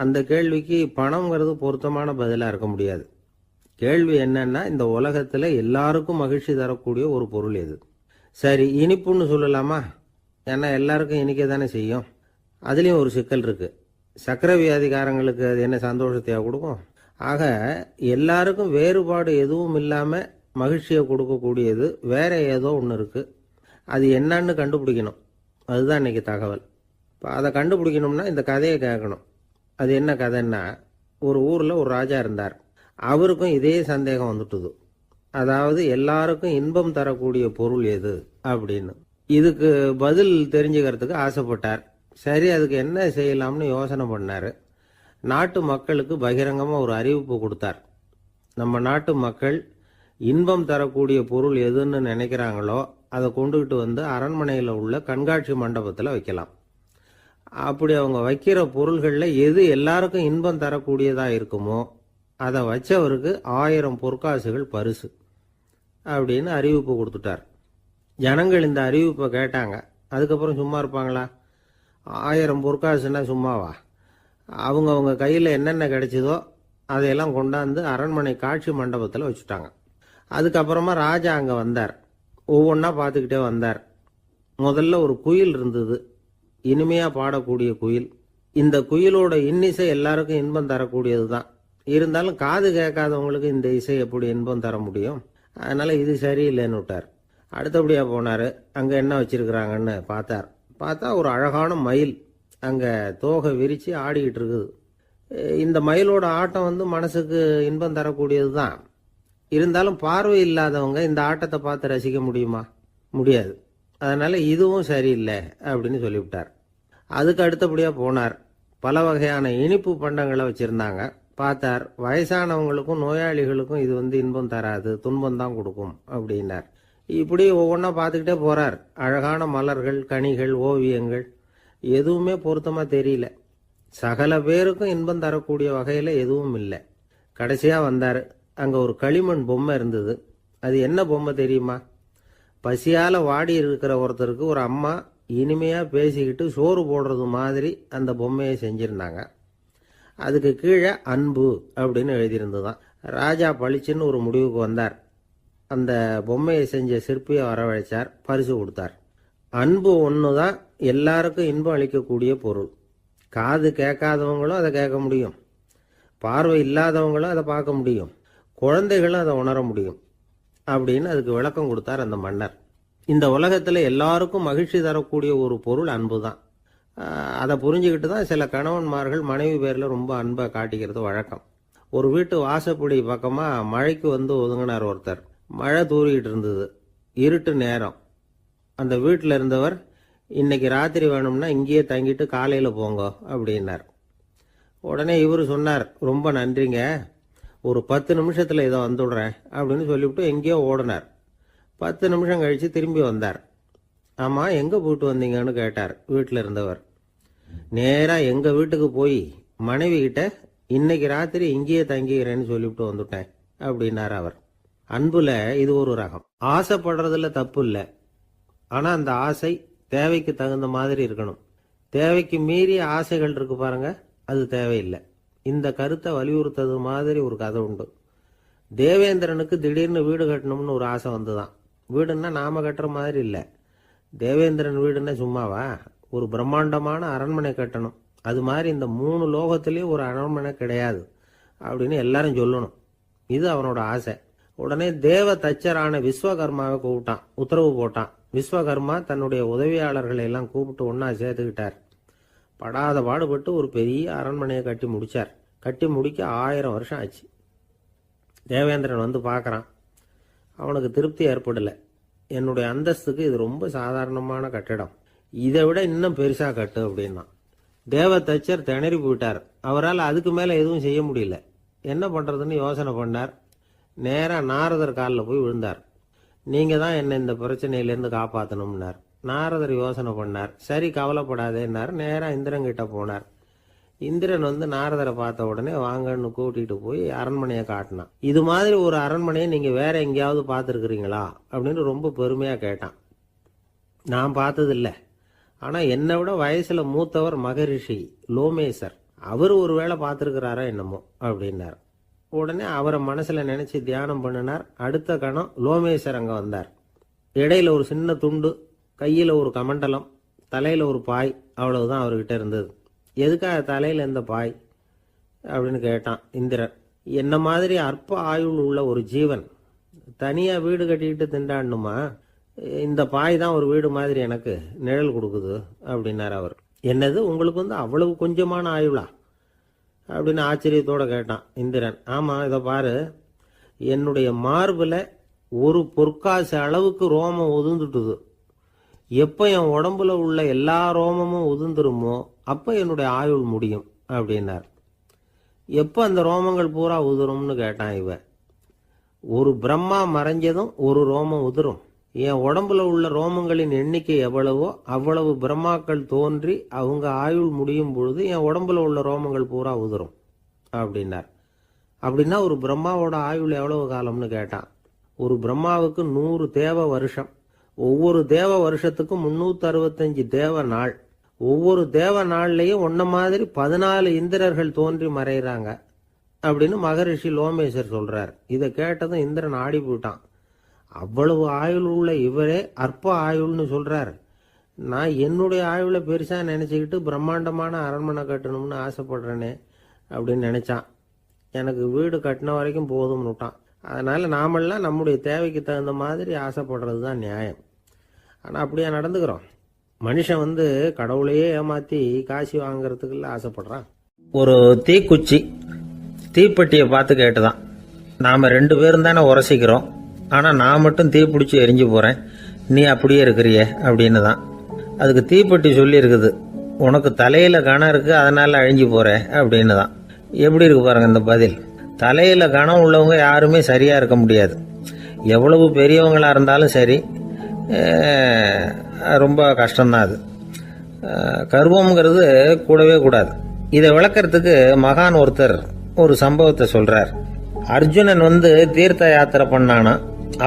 அந்த கேள்விக்கு பணம்ங்கிறது பொருத்தமான பதிலாக இருக்க முடியாது. கேள்வி என்னன்னா, இந்த உலகத்தில் எல்லாருக்கும் மகிழ்ச்சி தரக்கூடிய ஒரு பொருள் எது? சரி, இனிப்புன்னு சொல்லலாமா? ஏன்னா எல்லாருக்கும் இனிக்க தானே செய்யும். அதுலேயும் ஒரு சிக்கல் இருக்கு. சக்கரை வியாதிகாரங்களுக்கு அது என்ன சந்தோஷத்தையாக கொடுக்கும்? ஆக எல்லாருக்கும் வேறுபாடு எதுவும் இல்லாமல் மகிழ்ச்சியை கொடுக்கக்கூடியது வேற ஏதோ ஒன்று இருக்கு. அது என்னன்னு கண்டுபிடிக்கணும். அதுதான் இன்னைக்கு தகவல். இப்போ அதை கண்டுபிடிக்கணும்னா இந்த கதையை கேட்கணும். அது என்ன கதைன்னா, ஒரு ஊரில் ஒரு ராஜா இருந்தார். அவருக்கும் இதே சந்தேகம் வந்துட்டுது. அதாவது எல்லாருக்கும் இன்பம் தரக்கூடிய பொருள் எது அப்படின்னு. இதுக்கு பதில் தெரிஞ்சுக்கிறதுக்கு ஆசைப்பட்டார். சரி, அதுக்கு என்ன செய்யலாம்னு யோசனை பண்ணார். நாட்டு மக்களுக்கு பகிரங்கமாக ஒரு அறிவிப்பு கொடுத்தார். நம்ம நாட்டு மக்கள் இன்பம் தரக்கூடிய பொருள் எதுன்னு நினைக்கிறாங்களோ அதை கொண்டுகிட்டு அரண்மனையில் உள்ள கண்காட்சி மண்டபத்தில் வைக்கலாம். அப்படி அவங்க வைக்கிற பொருள்களில் எது எல்லாருக்கும் இன்பம் தரக்கூடியதாக இருக்குமோ அதை வச்சவருக்கு 1000 பொற்காசுகள் பரிசு அப்படின்னு அறிவிப்பு கொடுத்துட்டார். ஜனங்கள் இந்த அறிவிப்பை கேட்டாங்க. அதுக்கப்புறம் சும்மா இருப்பாங்களா? 1000 பொற்காசுன்னா சும்மாவா? அவங்க கையில் என்னென்ன கிடைச்சதோ அதையெல்லாம் கொண்டாந்து அரண்மனை காட்சி மண்டபத்தில் வச்சுட்டாங்க. அதுக்கப்புறமா ராஜா அங்கே வந்தார். ஒவ்வொன்றா பார்த்துக்கிட்டே வந்தார். முதல்ல ஒரு குயில் இருந்தது, இனிமையாக பாடக்கூடிய குயில். இந்த குயிலோட இன்னிசை எல்லாருக்கும் இன்பம் தரக்கூடியது தான். இருந்தாலும் காது கேட்காதவங்களுக்கு இந்த இசை எப்படி இன்பம் தர முடியும்? அதனால இது சரியில்லைன்னு விட்டார். அடுத்தபடியாக போனார். அங்கே என்ன வச்சிருக்கிறாங்கன்னு பார்த்தார். பார்த்தா ஒரு அழகான மயில் அங்கே தோகை விரித்து ஆடிக்கிட்டு இருக்குது. இந்த மயிலோட ஆட்டம் மனசுக்கு இன்பம் தரக்கூடியது தான். இருந்தாலும் பார்வை இல்லாதவங்க இந்த ஆட்டத்தை பார்த்து ரசிக்க முடியுமா? முடியாது. அதனால இதுவும் சரியில்லை அப்படின்னு சொல்லிவிட்டார். அதுக்கு அடுத்தபடியாக போனார். பல வகையான இனிப்பு பண்டங்களை வச்சுருந்தாங்க. பார்த்தார், வயசானவங்களுக்கும் நோயாளிகளுக்கும் இது இன்பம் தராது, துன்பம் தான் கொடுக்கும் அப்படின்னார். இப்படி ஒவ்வொன்றா பார்த்துக்கிட்டே போகிறார். அழகான மலர்கள், கனிகள், ஓவியங்கள் எதுவுமே பொருத்தமாக தெரியல. சகல பேருக்கும் இன்பம் தரக்கூடிய வகையில் எதுவும் இல்லை. கடைசியாக வந்தார். அங்கே ஒரு களிமண் பொம்மை இருந்தது. அது என்ன பொம்மை தெரியுமா? பசியால் வாடி இருக்கிற ஒருத்தருக்கு ஒரு அம்மா இனிமையாக பேசிக்கிட்டு சோறு போடுறது மாதிரி அந்த பொம்மையை செஞ்சுருந்தாங்க. அதுக்கு கீழே அன்பு அப்படின்னு எழுதியிருந்ததுதான். ராஜா பளிச்சுன்னு ஒரு முடிவுக்கு வந்தார். அந்த பொம்மையை செஞ்ச சிற்பியை வரவழைச்சார், பரிசு கொடுத்தார். அன்பு ஒன்று தான் எல்லாருக்கும் இன்பம் அளிக்கக்கூடிய பொருள். காது கேட்காதவங்களும் அதை கேட்க முடியும், பார்வை இல்லாதவங்களும் அதை பார்க்க முடியும், குழந்தைகளும் அதை உணர முடியும் அப்படின்னு அதுக்கு விளக்கம் கொடுத்தார் அந்த மன்னர். இந்த உலகத்தில் எல்லாருக்கும் மகிழ்ச்சி தரக்கூடிய ஒரு பொருள் அன்பு தான். அதை புரிஞ்சுக்கிட்டு தான் சில கணவன்மார்கள் மனைவி பேரில் ரொம்ப அன்பை காட்டிக்கிறது வழக்கம். ஒரு வீட்டு வாசப்படி பக்கமாக மழைக்கு ஒதுங்கினார் ஒருத்தர். மழை தூரிக்கிட்டு இருந்தது, இருட்டு நேரம். அந்த வீட்டில் இருந்தவர், இன்னைக்கு ராத்திரி வேணும்னா இங்கேயே தங்கிட்டு காலையில் போங்க அப்படின்னார். உடனே இவர் சொன்னார், ரொம்ப நன்றிங்க, ஒரு 10 நிமிஷத்தில் இதை வந்துடுறேன் அப்படின்னு சொல்லிவிட்டு எங்கேயோ ஓடினார். 10 நிமிஷம் கழித்து திரும்பி வந்தார். ஆமாம், எங்கே போயிட்டு வந்தீங்கன்னு கேட்டார் வீட்டில் இருந்தவர். நேராக எங்கள் வீட்டுக்கு போய் மனைவி கிட்ட இன்னைக்கு ராத்திரி இங்கேயே தங்கிக்கிறேன்னு சொல்லிவிட்டு வந்துட்டேன் அப்படின்னார் அவர். அன்புல இது ஒரு ரகம். ஆசைப்படுறதுல தப்பு இல்லை, ஆனால் அந்த ஆசை தேவைக்கு தகுந்த மாதிரி இருக்கணும். தேவைக்கு மீறிய ஆசைகள் இருக்கு பாருங்க, அது தேவையில்லை. இந்த கருத்தை வலியுறுத்தது மாதிரி ஒரு கதை உண்டு. தேவேந்திரனுக்கு திடீர்னு வீடு கட்டணும்னு ஒரு ஆசை வந்துதான். வீடுன்னா நாம கட்டுற மாதிரி இல்லை. தேவேந்திரன் வீடுன்னா சும்மாவா? ஒரு பிரம்மாண்டமான அரண்மனை கட்டணும். அது மாதிரி இந்த 3 லோகத்திலையும் ஒரு அரண்மனை கிடையாது அப்படின்னு எல்லாரும் சொல்லணும். இது அவனோட ஆசை. உடனே தேவ தச்சரான விஸ்வகர்மாவை கூப்பிட்டான், உத்தரவு போட்டான். விஸ்வகர்மா தன்னுடைய உதவியாளர்களை எல்லாம் கூப்பிட்டு ஒன்னா சேர்த்துக்கிட்டார். படாத பாடுபட்டு ஒரு பெரிய அரண்மனையை கட்டி முடிச்சார். கட்டி முடிக்க 1000 வருஷம் ஆச்சு. தேவேந்திரன் வந்து பார்க்குறான். அவனுக்கு திருப்தி ஏற்படலை. என்னுடைய அந்தஸ்துக்கு இது ரொம்ப சாதாரணமான கட்டிடம், இதை விட இன்னும் பெருசாக கட்டு அப்படின்னா. தேவ தச்சர் திணறி போயிட்டார். அவரால் அதுக்கு மேலே எதுவும் செய்ய முடியல. என்ன பண்ணுறதுன்னு யோசனை பண்ணார். நேராக நாரதர் காலில் போய் விழுந்தார். நீங்கள் தான் என்னை இந்த பிரச்சனையிலேருந்து காப்பாற்றணும்னார். நாரதர் யோசனை பண்ணார். சரி, கவலைப்படாதேன்னார். நேராக இந்திரன் கிட்ட போனார். இந்திரன் வந்து நாரதரை பார்த்த உடனே வாங்கன்னு கூட்டிகிட்டு போய் அரண்மனையை காட்டினான். இது மாதிரி ஒரு அரண்மனையை நீங்கள் வேற எங்கேயாவது பார்த்துருக்குறீங்களா அப்படின்னு ரொம்ப பெருமையாக கேட்டான். நான் பார்த்ததில்லை, ஆனால் என்னை விட வயசில் மூத்தவர் மகரிஷி லோமேசர், அவர் ஒரு வேளை பார்த்துருக்கிறாரா என்னமோ அப்படின்னார். உடனே அவரை மனசில் நினச்சி தியானம் பண்ணினார். அடுத்த கணம் லோமேசர் அங்கே வந்தார். இடையில ஒரு சின்ன துண்டு, கையில் ஒரு கமண்டலம், தலையில் ஒரு பாய், அவ்வளவுதான் அவர்கிட்ட இருந்தது. எதுக்காக தலையில் எந்த பாய் அப்படின்னு கேட்டான் இந்திரன். என்ன மாதிரி அற்ப ஆயுள் உள்ள ஒரு ஜீவன் தனியாக வீடு கட்டிக்கிட்டு திண்டாடணுமா? இந்த பாய் தான் ஒரு வீடு மாதிரி எனக்கு நிழல் கொடுக்குது அப்படின்னார் அவர். என்னது, உங்களுக்கு வந்து அவ்வளவு கொஞ்சமான ஆயுளா அப்படின்னு ஆச்சரியத்தோடு கேட்டான் இந்திரன். ஆமாம், இதை பாரு, என்னுடைய மார்பில் ஒரு பொற்காசு அளவுக்கு ரோமம் உதிர்ந்துட்டுது. எப்போ என் உடம்புல உள்ள எல்லா ரோமமும் உதிர்ந்துருமோ அப்போ என்னுடைய ஆயுள் முடியும் அப்படின்னார். எப்போ அந்த ரோமங்கள் பூரா உதிரும்னு கேட்டான் இவன். ஒரு பிரம்மா மறைஞ்சதும் ஒரு ரோமம் உதிரும். என் உடம்புல உள்ள ரோமங்களின் எண்ணிக்கை எவ்வளவோ அவ்வளவு பிரம்மாக்கள் தோன்றி அவங்க ஆயுள் முடியும் பொழுது என் உடம்புல உள்ள ரோமங்கள் பூரா உதிரும் அப்படின்னார். அப்படின்னா ஒரு பிரம்மாவோட ஆயுள் எவ்வளவு காலம்னு கேட்டான். ஒரு பிரம்மாவுக்கு 100 தேவ வருஷம். ஒவ்வொரு தேவ வருஷத்துக்கும் 365 தேவ நாள். ஒவ்வொரு தேவ நாள்லையும் ஒன்ன மாதிரி 14 இந்திரர்கள் தோன்றி மறைகிறாங்க அப்படின்னு மகரிஷி லோமேசர் சொல்றார். இதை கேட்டதும் இந்திரன் ஆடி போயிட்டான். அவ்வளவு ஆயுள் உள்ள இவரே அற்ப ஆயுள்னு சொல்றார். நான் என்னுடைய ஆயுளை பெருசா நினைச்சுக்கிட்டு பிரம்மாண்டமான அரண்மனை கட்டணும்னு ஆசைப்படுறேனே அப்படின்னு நினைச்சான். எனக்கு வீடு கட்டின வரைக்கும் போதும்னு விட்டான். அதனால நாமெல்லாம் நம்முடைய தேவைக்கு தகுந்த மாதிரி ஆசைப்படுறது தான் நியாயம். ஆனால் அப்படியே நடந்துக்கிறோம். மனுஷன் வந்து கடவுளையே ஏமாத்தி காசு வாங்குறதுக்குள்ள ஆசைப்படுறான். ஒரு தீக்குச்சி தீப்பெட்டியை பார்த்து கேட்டுதான், நாம 2 பேரும் தானே உரசிக்கிறோம், ஆனால் நான் மட்டும் தீ பிடிச்சி எரிஞ்சு போறேன், நீ அப்படியே இருக்கிறியே அப்படின்னு தான். அதுக்கு தீப்பெட்டி சொல்லி இருக்குது, உனக்கு தலையில கணம் இருக்கு அதனால அழிஞ்சு போற அப்படின்னு தான். எப்படி இருக்கு பாருங்க இந்த பதில். தலையில கணம் உள்ளவங்க யாருமே சரியா இருக்க முடியாது. எவ்வளவு பெரியவங்களா இருந்தாலும் சரி, ரொம்ப கஷ்டம்தான் அது. கர்வம்ங்கிறது கூடவே கூடாது. இதை விளக்கறதுக்கு மகான் ஒருத்தர் ஒரு சம்பவத்தை சொல்றார். அர்ஜுனன் வந்து தீர்த்த யாத்திரை பண்ணானா.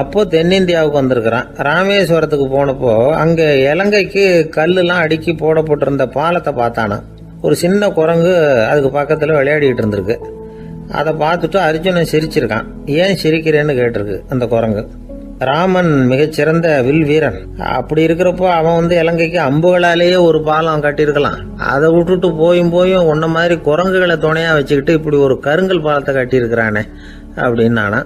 அப்போ தென்னிந்தியாவுக்கு வந்திருக்கிறான். ராமேஸ்வரத்துக்கு போனப்போ அங்க இலங்கைக்கு கல்லுலாம் அடுக்கி போடப்பட்டிருந்த பாலத்தை பார்த்தானா. ஒரு சின்ன குரங்கு அதுக்கு பக்கத்துல விளையாடிட்டு இருந்திருக்கு. அதை பார்த்துட்டு அர்ஜுனன் சிரிச்சிருக்கான். ஏன் சிரிக்கிறேன்னு கேட்டிருக்கு அந்த குரங்கு. ராமன் மிகச்சிறந்த வில் வீரன். அப்படி இருக்கிறப்போ அவன் வந்து இலங்கைக்கு அம்புகளாலேயே ஒரு பாலம் கட்டியிருக்கலாம். அதை விட்டுட்டு போயும் உன்ன மாதிரி குரங்குகளை துணையா வச்சுக்கிட்டு இப்படி ஒரு கருங்கல் பாலத்தை கட்டியிருக்கிறானே அப்படின்னு நானா.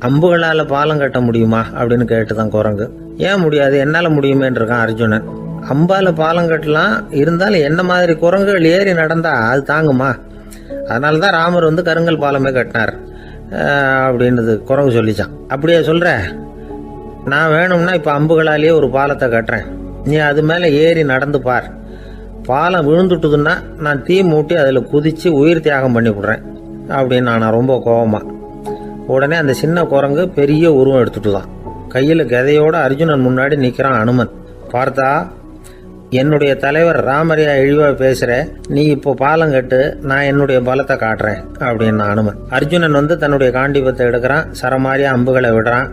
அம்புகளால பாலம் கட்ட முடியுமா அப்படின்னு கேட்டுதான் குரங்கு. ஏன் முடியாது, என்னால முடியுமேன்னு இருக்கான் அர்ஜுனன். அம்பால பாலம் கட்டலாம், இருந்தாலும் என்ன மாதிரி குரங்குகள் ஏறி நடந்தா அது தாங்குமா? அதனாலதான் ராமர் வந்து கருங்கல் பாலமே கட்டினார் அப்படின்றது குரங்கு சொல்லிச்சான். அப்படியே சொல்ற, நான் வேணும்னா இப்ப அம்புகளாலேயே ஒரு பாலத்தை கட்டுறேன், நீ அது மேல ஏறி நடந்து பார். பாலம் விழுந்துட்டுதுன்னா நான் தீ மூட்டி அதுல குதிச்சு உயிர் தியாகம் பண்ணி விடுறேன் அப்படின்னு நான் ரொம்ப கோபமா. உடனே அந்த சின்ன குரங்கு பெரிய உருவம் எடுத்துட்டுதான். கையில் கதையோட அர்ஜுனன் முன்னாடி நிற்கிறான் அனுமன். பார்த்தா, என்னுடைய தலைவர் ராமரையா இழிவா பேசுற, நீ இப்போ பாலம் கட்டு, நான் என்னுடைய பலத்தை காட்டுறேன் அப்படின்னா அனுமன். அர்ஜுனன் தன்னுடைய காண்டிபத்தை எடுக்கிறான், சரமாரியா அம்புகளை விடுறான்.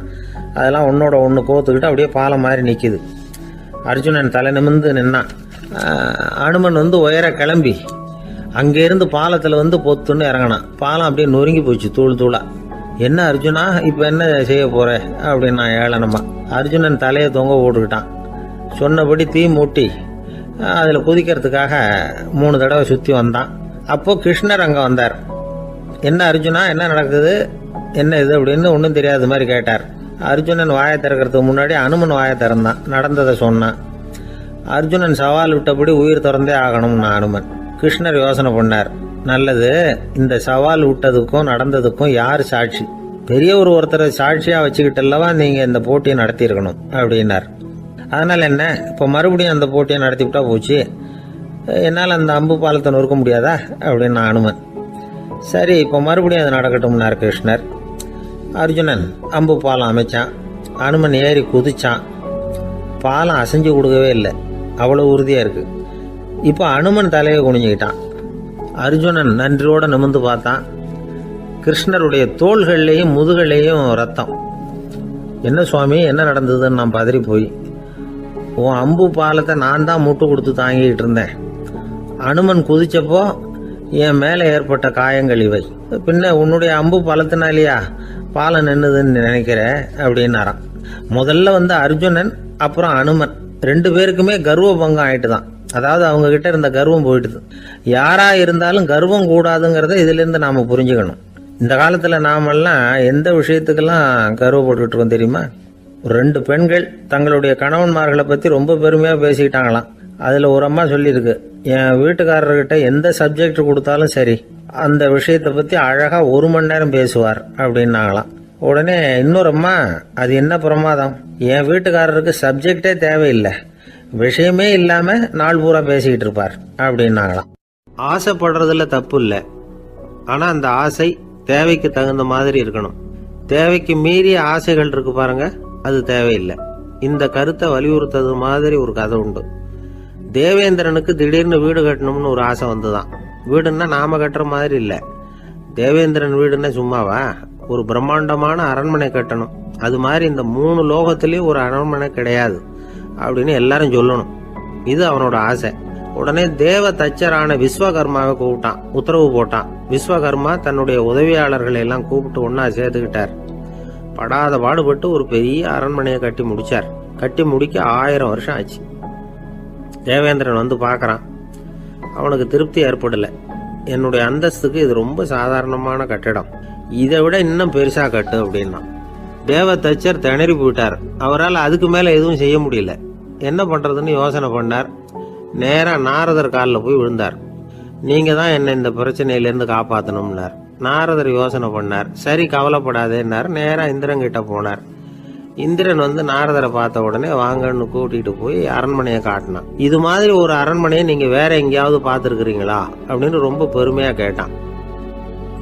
அதெல்லாம் ஒன்னோட ஒன்று கோத்துக்கிட்டு அப்படியே பாலம் மாதிரி நிற்கிது. அர்ஜுனன் தலை நிமிர்ந்து நின்னான். அனுமன் உயர கிளம்பி அங்கேருந்து பாலத்தில் பொத்துன்னு இறங்கினான். பாலம் அப்படியே நொறுங்கி போச்சு தூள் தூளா. என்ன அர்ஜுனா, இப்போ என்ன செய்ய போற அப்படின்னா ஏளனமா. அர்ஜுனன் தலையை தொங்க போட்டுக்கிட்டான். சொன்னபடி தீ மூட்டி அதில் குதிக்கிறதுக்காக 3 தடவை சுற்றி வந்தான். அப்போ கிருஷ்ணர் அங்கே வந்தார். என்ன அர்ஜுனா, என்ன நடக்குது, என்ன இது அப்படின்னு ஒன்றும் தெரியாத மாதிரி கேட்டார். அர்ஜுனன் வாயை திறக்கிறதுக்கு முன்னாடி அனுமன் வாயை திறந்தான், நடந்ததை சொன்னான். அர்ஜுனன் சவால் விட்டபடி உயிர் திறந்தே ஆகணும்னு அனுமன். கிருஷ்ணர் யோசனை பண்ணார். நல்லது, இந்த சவால் விட்டதுக்கும் நடந்ததுக்கும் யார் சாட்சி? பெரியவர் ஒருத்தரை சாட்சியாக வச்சுக்கிட்டல்லவா நீங்கள் இந்த போட்டியை நடத்தியிருக்கணும் அப்படின்னார். அதனால் என்ன, இப்போ மறுபடியும் அந்த போட்டியை நடத்திவிட்டா போச்சு, என்னால் அந்த அம்பு பாலத்தை நொறுக்க முடியாதா அப்படின்னா அனுமன். சரி, இப்போ மறுபடியும் அது நடக்கட்டும்னார் கிருஷ்ணர். அர்ஜுனன் அம்பு பாலம் அமைச்சான். அனுமன் ஏறி குதிச்சான். பாலம் அசைஞ்சு கொடுக்கவே இல்லை, அவ்வளோ உறுதியாக இருக்கு. இப்போ அனுமன் தலையை குனிஞ்சுக்கிட்டான். அர்ஜுனன் நன்றியோட நிமிர்ந்து பார்த்தான். கிருஷ்ணருடைய தோள்கள்லேயும் முதுகள்லேயும் ரத்தம். என்ன சுவாமி, என்ன நடந்ததுன்னு நான் பதறி போய், உன் அம்பு பாலத்தை நான் தான் முட்டு கொடுத்து தாங்கிட்டு இருந்தேன். அனுமன் குதிச்சப்போ என் மேலே ஏற்பட்ட காயங்கள் இவை. பின்ன உன்னுடைய அம்பு பாலத்தினாலேயா பாலம் நின்னுதுன்னு நினைக்கிற அப்படின்னாராம். முதல்ல அர்ஜுனன், அப்புறம் அனுமன் 2 பேருக்குமே கர்வ பங்கம் ஆயிட்டு தான். அதாவது அவங்க கிட்ட இருந்த கர்வம் போயிட்டுது. யாரா இருந்தாலும் கர்வம் கூடாதுங்கிறத இதுல இருந்து நாம புரிஞ்சுக்கணும். இந்த காலத்துல நாமெல்லாம் எந்த விஷயத்துக்கெல்லாம் கர்வப்பட்டு இருக்கோம் தெரியுமா? 2 பெண்கள் தங்களுடைய கணவன்மார்களை பத்தி ரொம்ப பெருமையா பேசிக்கிட்டாங்களாம். அதுல ஒரு அம்மா சொல்லியிருக்கு, என் வீட்டுக்காரர்கிட்ட எந்த சப்ஜெக்ட் கொடுத்தாலும் சரி அந்த விஷயத்தை பத்தி அழகா 1 மணி நேரம் பேசுவார் அப்படின்னாங்களாம். உடனே இன்னொரு அம்மா, அது என்ன பிரமாதம், என் வீட்டுக்காரருக்கு சப்ஜெக்டே தேவையில்லை, விஷயமே இல்லாம நாள் பூரா பேசிக்கிட்டு இருப்பார் அப்படின்னாங்களாம். ஆசைப்படுறதுல தப்பு இல்லை, ஆனா அந்த ஆசை தேவைக்கு தகுந்த மாதிரி இருக்கணும். தேவைக்கு மீறிய ஆசைகள் இருக்கு பாருங்க, அது தேவையில்லை. இந்த கருத்தை வலியுறுத்தது மாதிரி ஒரு கதை உண்டு. தேவேந்திரனுக்கு திடீர்னு வீடு கட்டணும்னு ஒரு ஆசை வந்துதான். வீடுன்னா நாம கட்டுற மாதிரி இல்லை. தேவேந்திரன் வீடுன்னா சும்மாவா, ஒரு பிரம்மாண்டமான அரண்மனை கட்டணும். அது மாதிரி இந்த 3 லோகத்திலயும் ஒரு அரண்மனை கிடையாது அப்படின்னு எல்லாரும் சொல்லணும். இது அவனோட ஆசை. உடனே தேவ தச்சரான விஸ்வகர்மாவை கூப்பிட்டான், உத்தரவு போட்டான். விஸ்வகர்மா தன்னுடைய உதவியாளர்களை எல்லாம் கூப்பிட்டு ஒன்னா சேர்த்துக்கிட்டார். படாத பாடுபட்டு ஒரு பெரிய அரண்மனையை கட்டி முடிச்சார். கட்டி முடிக்க 1000 வருஷம் ஆச்சு. தேவேந்திரன் பார்க்கறான். அவனுக்கு திருப்தி ஏற்படல. என்னுடைய அந்தஸ்துக்கு இது ரொம்ப சாதாரணமான கட்டிடம், இதை விட இன்னும் பெருசா கட்டு அப்படின்னா. தேவ தச்சர் திணறி போயிட்டார். அவரால் அதுக்கு மேல எதுவும் செய்ய முடியல. என்ன பண்றதுன்னு யோசனை பண்ணார். நேரா நாரதர் காலில் போய் விழுந்தார். நீங்க தான் என்ன இந்த பிரச்சனையிலேருந்து காப்பாற்றணும்னார். நாரதர் யோசனை பண்ணார். சரி, கவலைப்படாதேன்னார். நேரா இந்திரன் கிட்ட போனார். இந்திரன் நாரதரை பார்த்த உடனே வாங்கன்னு கூட்டிட்டு போய் அரண்மனையை காட்டினான். இது மாதிரி ஒரு அரண்மனையை நீங்க வேற எங்கேயாவது பார்த்துருக்கிறீங்களா அப்படின்னு ரொம்ப பெருமையா கேட்டான்.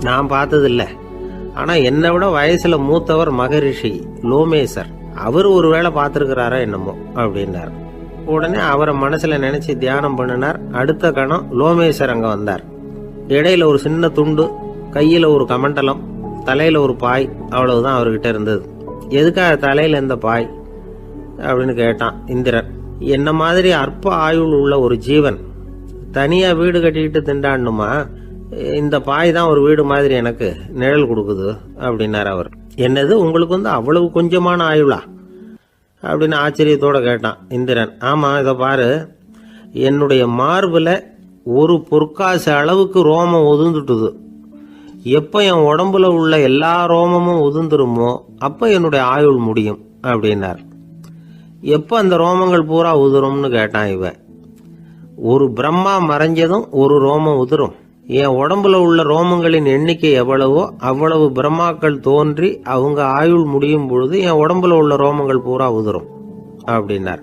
நான் பார்த்ததில்ல, ஆனா என்னை விட வயசுல மூத்தவர் மகரிஷி லோமேசர், அவர் ஒருவேளை பார்த்திருக்கிறாரா என்னமோ அப்படின்னார். உடனே அவரை மனசுல நினைச்சு தியானம் பண்ணினார். அடுத்த கணம் லோமேசர் அங்க வந்தார். இடையில ஒரு சின்ன துண்டு, கையில ஒரு கமண்டலம், தலையில ஒரு பாய், அவ்வளவுதான் அவர்கிட்ட இருந்தது. எதுக்காக தலையில இந்த பாய் அப்படின்னு கேட்டான் இந்திரன். என்ன மாதிரி அற்ப ஆயுள் உள்ள ஒரு ஜீவன் தனியா வீடு கட்டிக்கிட்டு திண்டாடணுமா? இந்த பாய் தான் ஒரு வீடு மாதிரி எனக்கு நிழல் கொடுக்குது அப்படின்னார் அவர். என்னது, உங்களுக்கு அவ்வளவு கொஞ்சமான ஆயுளா அப்படின்னு ஆச்சரியத்தோட கேட்டான் இந்திரன். ஆமா, இதை பாரு, என்னுடைய மார்புல ஒரு பொற்காசு அளவுக்கு ரோமம் உதிர்ந்துட்டுது. எப்ப என் உடம்புல உள்ள எல்லா ரோமமும் உதிர்ந்துருமோ அப்ப என்னுடைய ஆயுள் முடியும் அப்படின்னார். எப்ப அந்த ரோமங்கள் பூரா உதிரும்னு கேட்டான் இவன். ஒரு பிரம்மா மறைஞ்சதும் ஒரு ரோமம் உதிரும். என் உடம்புல உள்ள ரோமங்களின் எண்ணிக்கை எவ்வளவோ அவ்வளவு பிரம்மாக்கள் தோன்றி அவங்க ஆயுள் முடியும் பொழுது என் உடம்புல உள்ள ரோமங்கள் பூரா உதிரும் அப்படின்னார்.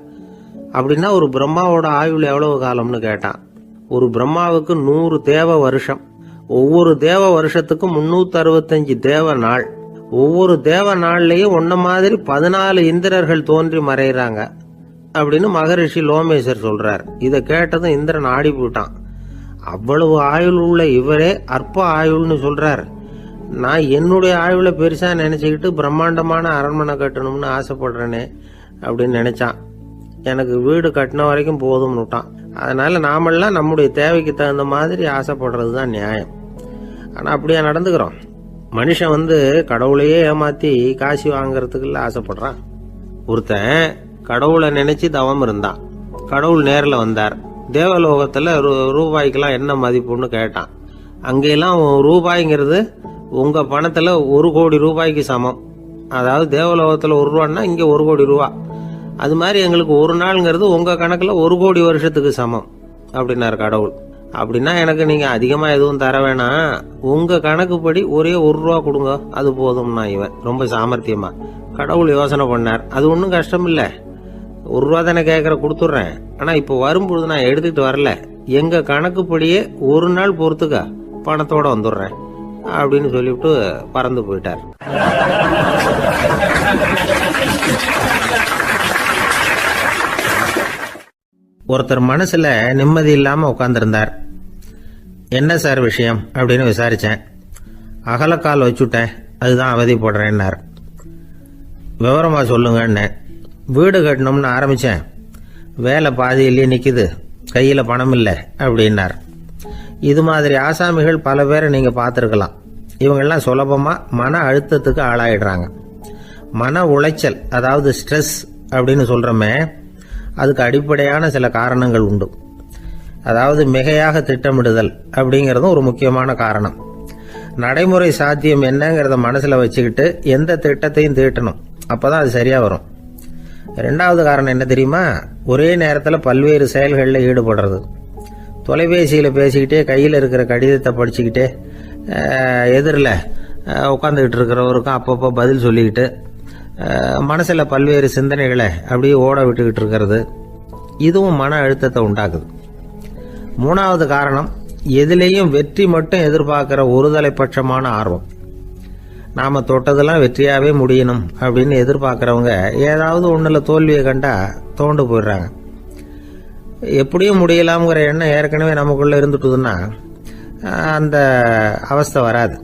அப்படின்னா ஒரு பிரம்மாவோட ஆயுள் எவ்வளவு காலம்னு கேட்டான். ஒரு பிரம்மாவுக்கு 100 தேவ வருஷம். ஒவ்வொரு தேவ வருஷத்துக்கும் 365 தேவ நாள். ஒவ்வொரு தேவ நாள்லயும் உன்ன மாதிரி 14 இந்திரர்கள் தோன்றி மறைகிறாங்க அப்படின்னு மகரிஷி லோமேசர் சொல்றார். இதை கேட்டதும் இந்திரன் ஆடி போட்டான். அவ்வளவு ஆயுள் உள்ள இவரே அற்ப ஆயுள்னு சொல்றார். நான் என்னுடைய ஆயுளை பெருசா நினைச்சுக்கிட்டு பிரம்மாண்டமான அரண்மனை கட்டணும்னு ஆசைப்படுறேனே அப்படின்னு நினைச்சான். எனக்கு வீடு கட்டின வரைக்கும் போதும்னு விட்டான். அதனால நாமெல்லாம் நம்முடைய தேவைக்கு தகுந்த மாதிரி ஆசைப்படுறது தான் நியாயம். ஆனா அப்படியே நடந்துக்கிறோம். மனுஷன் கடவுளையே ஏமாத்தி காசி வாங்கறதுக்குள்ள ஆசைப்படுறான். ஒருத்தன் கடவுளை நினைச்சு தவம் இருந்தான். கடவுள் நேரில் வந்தார். தேவலோகத்துல ரூபாய்க்கெல்லாம் என்ன மதிப்புன்னு கேட்டான். அங்கெல்லாம் ரூபாய்ங்கிறது உங்க பணத்துல 1 கோடி ரூபாய்க்கு சமம். அதாவது தேவலோகத்துல 1 ரூபான்னா இங்க 1 கோடி ரூபா. அது மாதிரி எங்களுக்கு ஒரு நாள்ங்கிறது உங்க கணக்குல 1 கோடி வருஷத்துக்கு சமம் அப்படின்னாரு கடவுள். அப்படின்னா எனக்கு நீங்க அதிகமா எதுவும் தர வேணாம், உங்க கணக்குப்படி ஒரே 1 ரூபா கொடுங்க, அது போதும்னா இவன் ரொம்ப சாமர்த்தியமா. கடவுள் யோசனை பண்ணார். அது ஒன்றும் கஷ்டம் இல்லை, 1 ரூபா தானே கேட்கற கொடுத்துட்றேன். ஆனா இப்போ வரும்பொழுது நான் எடுத்துக்கிட்டு வரல, எங்க கணக்குப்படியே 1 நாள் பொறுத்துக்க பணத்தோட வந்துடுறேன் அப்படின்னு சொல்லிவிட்டு பறந்து போயிட்டார். ஒருத்தர் மனசுல நிம்மதி இல்லாம உட்கார்ந்திருந்தார். என்ன சார் விஷயம் அப்படின்னு விசாரிச்சேன். அகலக்கால் வச்சுட்டேன், அதுதான் அவதிப்படுறேன்னார். விவரமா சொல்லுங்கன்னு. வீடு கட்டணும்னு ஆரம்பிச்சேன், வேலை பாதியிலேயே நிக்குது, கையில பணம் இல்லை அப்படின்னார். இது மாதிரி ஆசாமிகள் பல பேரை நீங்க பார்த்துருக்கலாம். இவங்கெல்லாம் சுலபமா மன அழுத்தத்துக்கு ஆளாயிடுறாங்க. மன உளைச்சல், அதாவது ஸ்ட்ரெஸ் அப்படின்னு சொல்றோமே, அதுக்கு அடிப்படையான சில காரணங்கள் உண்டு. அதாவது மிகையாக திட்டமிடுதல் அப்படிங்கறதும் ஒரு முக்கியமான காரணம். நடைமுறை சாத்தியம் என்னங்கிறத மனசுல வச்சுக்கிட்டு எந்த திட்டத்தையும் தீட்டணும், அப்பதான் அது சரியா வரும். 2வது காரணம் என்ன தெரியுமா? ஒரே நேரத்தில் பல்வேறு செயல்களில் ஈடுபடுறது. தொலைபேசியில் பேசிக்கிட்டே கையில் இருக்கிற கடிதத்தை படிச்சுக்கிட்டே எதிரில் உட்காந்துக்கிட்டு இருக்கிறவருக்கும் அப்பப்போ பதில் சொல்லிக்கிட்டு மனசில் பல்வேறு சிந்தனைகளை அப்படியே ஓட விட்டுக்கிட்டு இருக்கிறது, இதுவும் மன அழுத்தத்தை உண்டாக்குது. 3வது காரணம், எதிலேயும் வெற்றி மட்டும் எதிர்பார்க்கிற ஒருதலைப்பட்சமான ஆர்வம். நாம தொட்டதெல்லாம் வெற்றியாவே முடியணும் அப்படின்னு எதிர்பார்க்கறவங்க ஏதாவது ஒண்ணுல தோல்வியை கண்டா தோண்டு போயிடுறாங்க. எப்படியும் முடியலாம்ங்கிற எண்ணம் ஏற்கனவே நமக்குள்ள இருந்துட்டுதுன்னா அந்த அவஸ்தை வராது.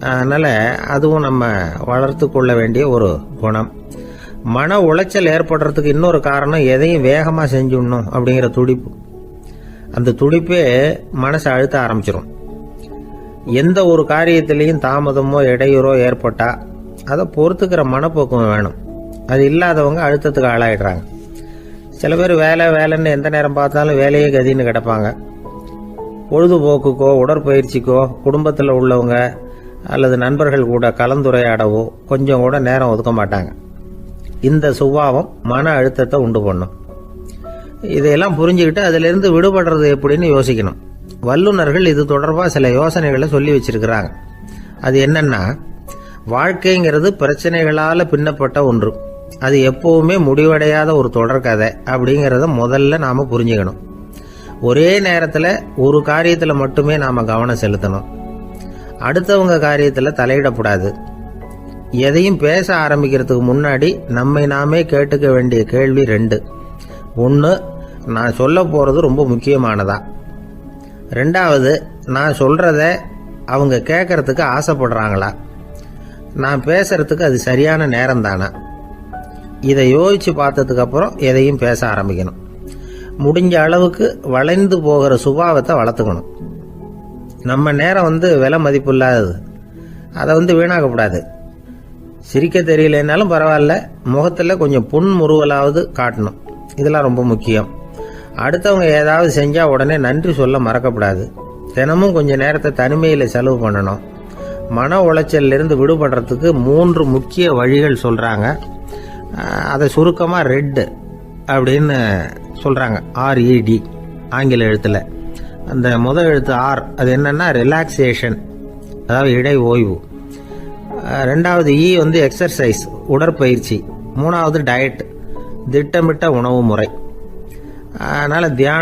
அதனால அதுவும் நம்ம வளர்த்து கொள்ள வேண்டிய ஒரு குணம். மன உளைச்சல் ஏற்படுறதுக்கு இன்னொரு காரணம், எதையும் வேகமா செஞ்சுடணும் அப்படிங்கிற துடிப்பு. அந்த துடிப்பே மனசை அழுத்த ஆரம்பிச்சிடும். எந்த ஒரு காரியத்திலையும் தாமதமோ இடையூறோ ஏற்பட்டா அதை பொறுத்துக்கிற மனப்போக்கம் வேணும். அது இல்லாதவங்க அழுத்தத்துக்கு ஆளாயிடுறாங்க. சில பேர் வேலைன்னு எந்த நேரம் பார்த்தாலும் வேலையே கதின்னு கிடப்பாங்க. பொழுதுபோக்குக்கோ உடற்பயிற்சிக்கோ குடும்பத்தில் உள்ளவங்க அல்லது நண்பர்கள் கூட கலந்துரையாடவோ கொஞ்சம் கூட நேரம் ஒதுக்க மாட்டாங்க. இந்த சுபாவம் மன அழுத்தத்தை உண்டு பண்ணும். இதையெல்லாம் புரிஞ்சுக்கிட்டு அதிலிருந்து விடுபடுறது எப்படின்னு யோசிக்கணும். வல்லுநர்கள் இது தொடர்பாக சில யோசனைகளை சொல்லி வச்சிருக்கிறாங்க. அது என்னன்னா, வாழ்க்கைங்கிறது பிரச்சனைகளால பின்னப்பட்ட ஒன்று. அது எப்பவுமே முடிவடையாத ஒரு தொடர்கதை அப்படிங்கிறத முதல்ல நாம புரிஞ்சுக்கணும். ஒரே நேரத்தில் ஒரு காரியத்தில் மட்டுமே நாம கவனம் செலுத்தணும். அடுத்தவங்க காரியத்தில் தலையிடக்கூடாது. எதையும் பேச ஆரம்பிக்கிறதுக்கு முன்னாடி நம்மை நாமே கேட்டுக்க வேண்டிய கேள்வி 2. 1, நான் சொல்ல போறது ரொம்ப முக்கியமானதா? 2வது, நான் சொல்றத அவங்க கேட்கறதுக்கு ஆசைப்படுறாங்களா? நான் பேசுறதுக்கு அது சரியான நேரம் தானா? இதை யோசிச்சு பார்த்ததுக்கு அப்புறம் எதையும் பேச ஆரம்பிக்கணும். முடிஞ்ச அளவுக்கு வளைந்து போகிற சுபாவத்தை வளர்த்துக்கணும். நம்ம நேரம் விலை மதிப்பு இல்லாதது, அதை வீணாக்கக்கூடாது. சிரிக்க தெரியலனாலும் பரவாயில்ல, முகத்தில் கொஞ்சம் புன்முறுவலாவது காட்டணும். இதெல்லாம் ரொம்ப முக்கியம். அடுத்தவங்க ஏதாவது செஞ்சா உடனே நன்றி சொல்ல மறக்கப்படாது. தினமும் கொஞ்சம் நேரத்தை தனிமையில் செலவு பண்ணணும். மன உளைச்சல்ல இருந்து விடுபடுறதுக்கு 3 முக்கிய வழிகள் சொல்றாங்க. அதை சுருக்கமாக ரெட் அப்படின்னு சொல்றாங்க. RED ஆங்கில எழுத்துல. அந்த முதல் எழுத்து R, அது என்னன்னா ரிலாக்ஸேஷன், அதாவது இடை ஓய்வு. 2வது E எக்ஸர்சைஸ், உடற்பயிற்சி. 3வது டயட், திட்டமிட்ட உணவு முறை. அதனால தியானம்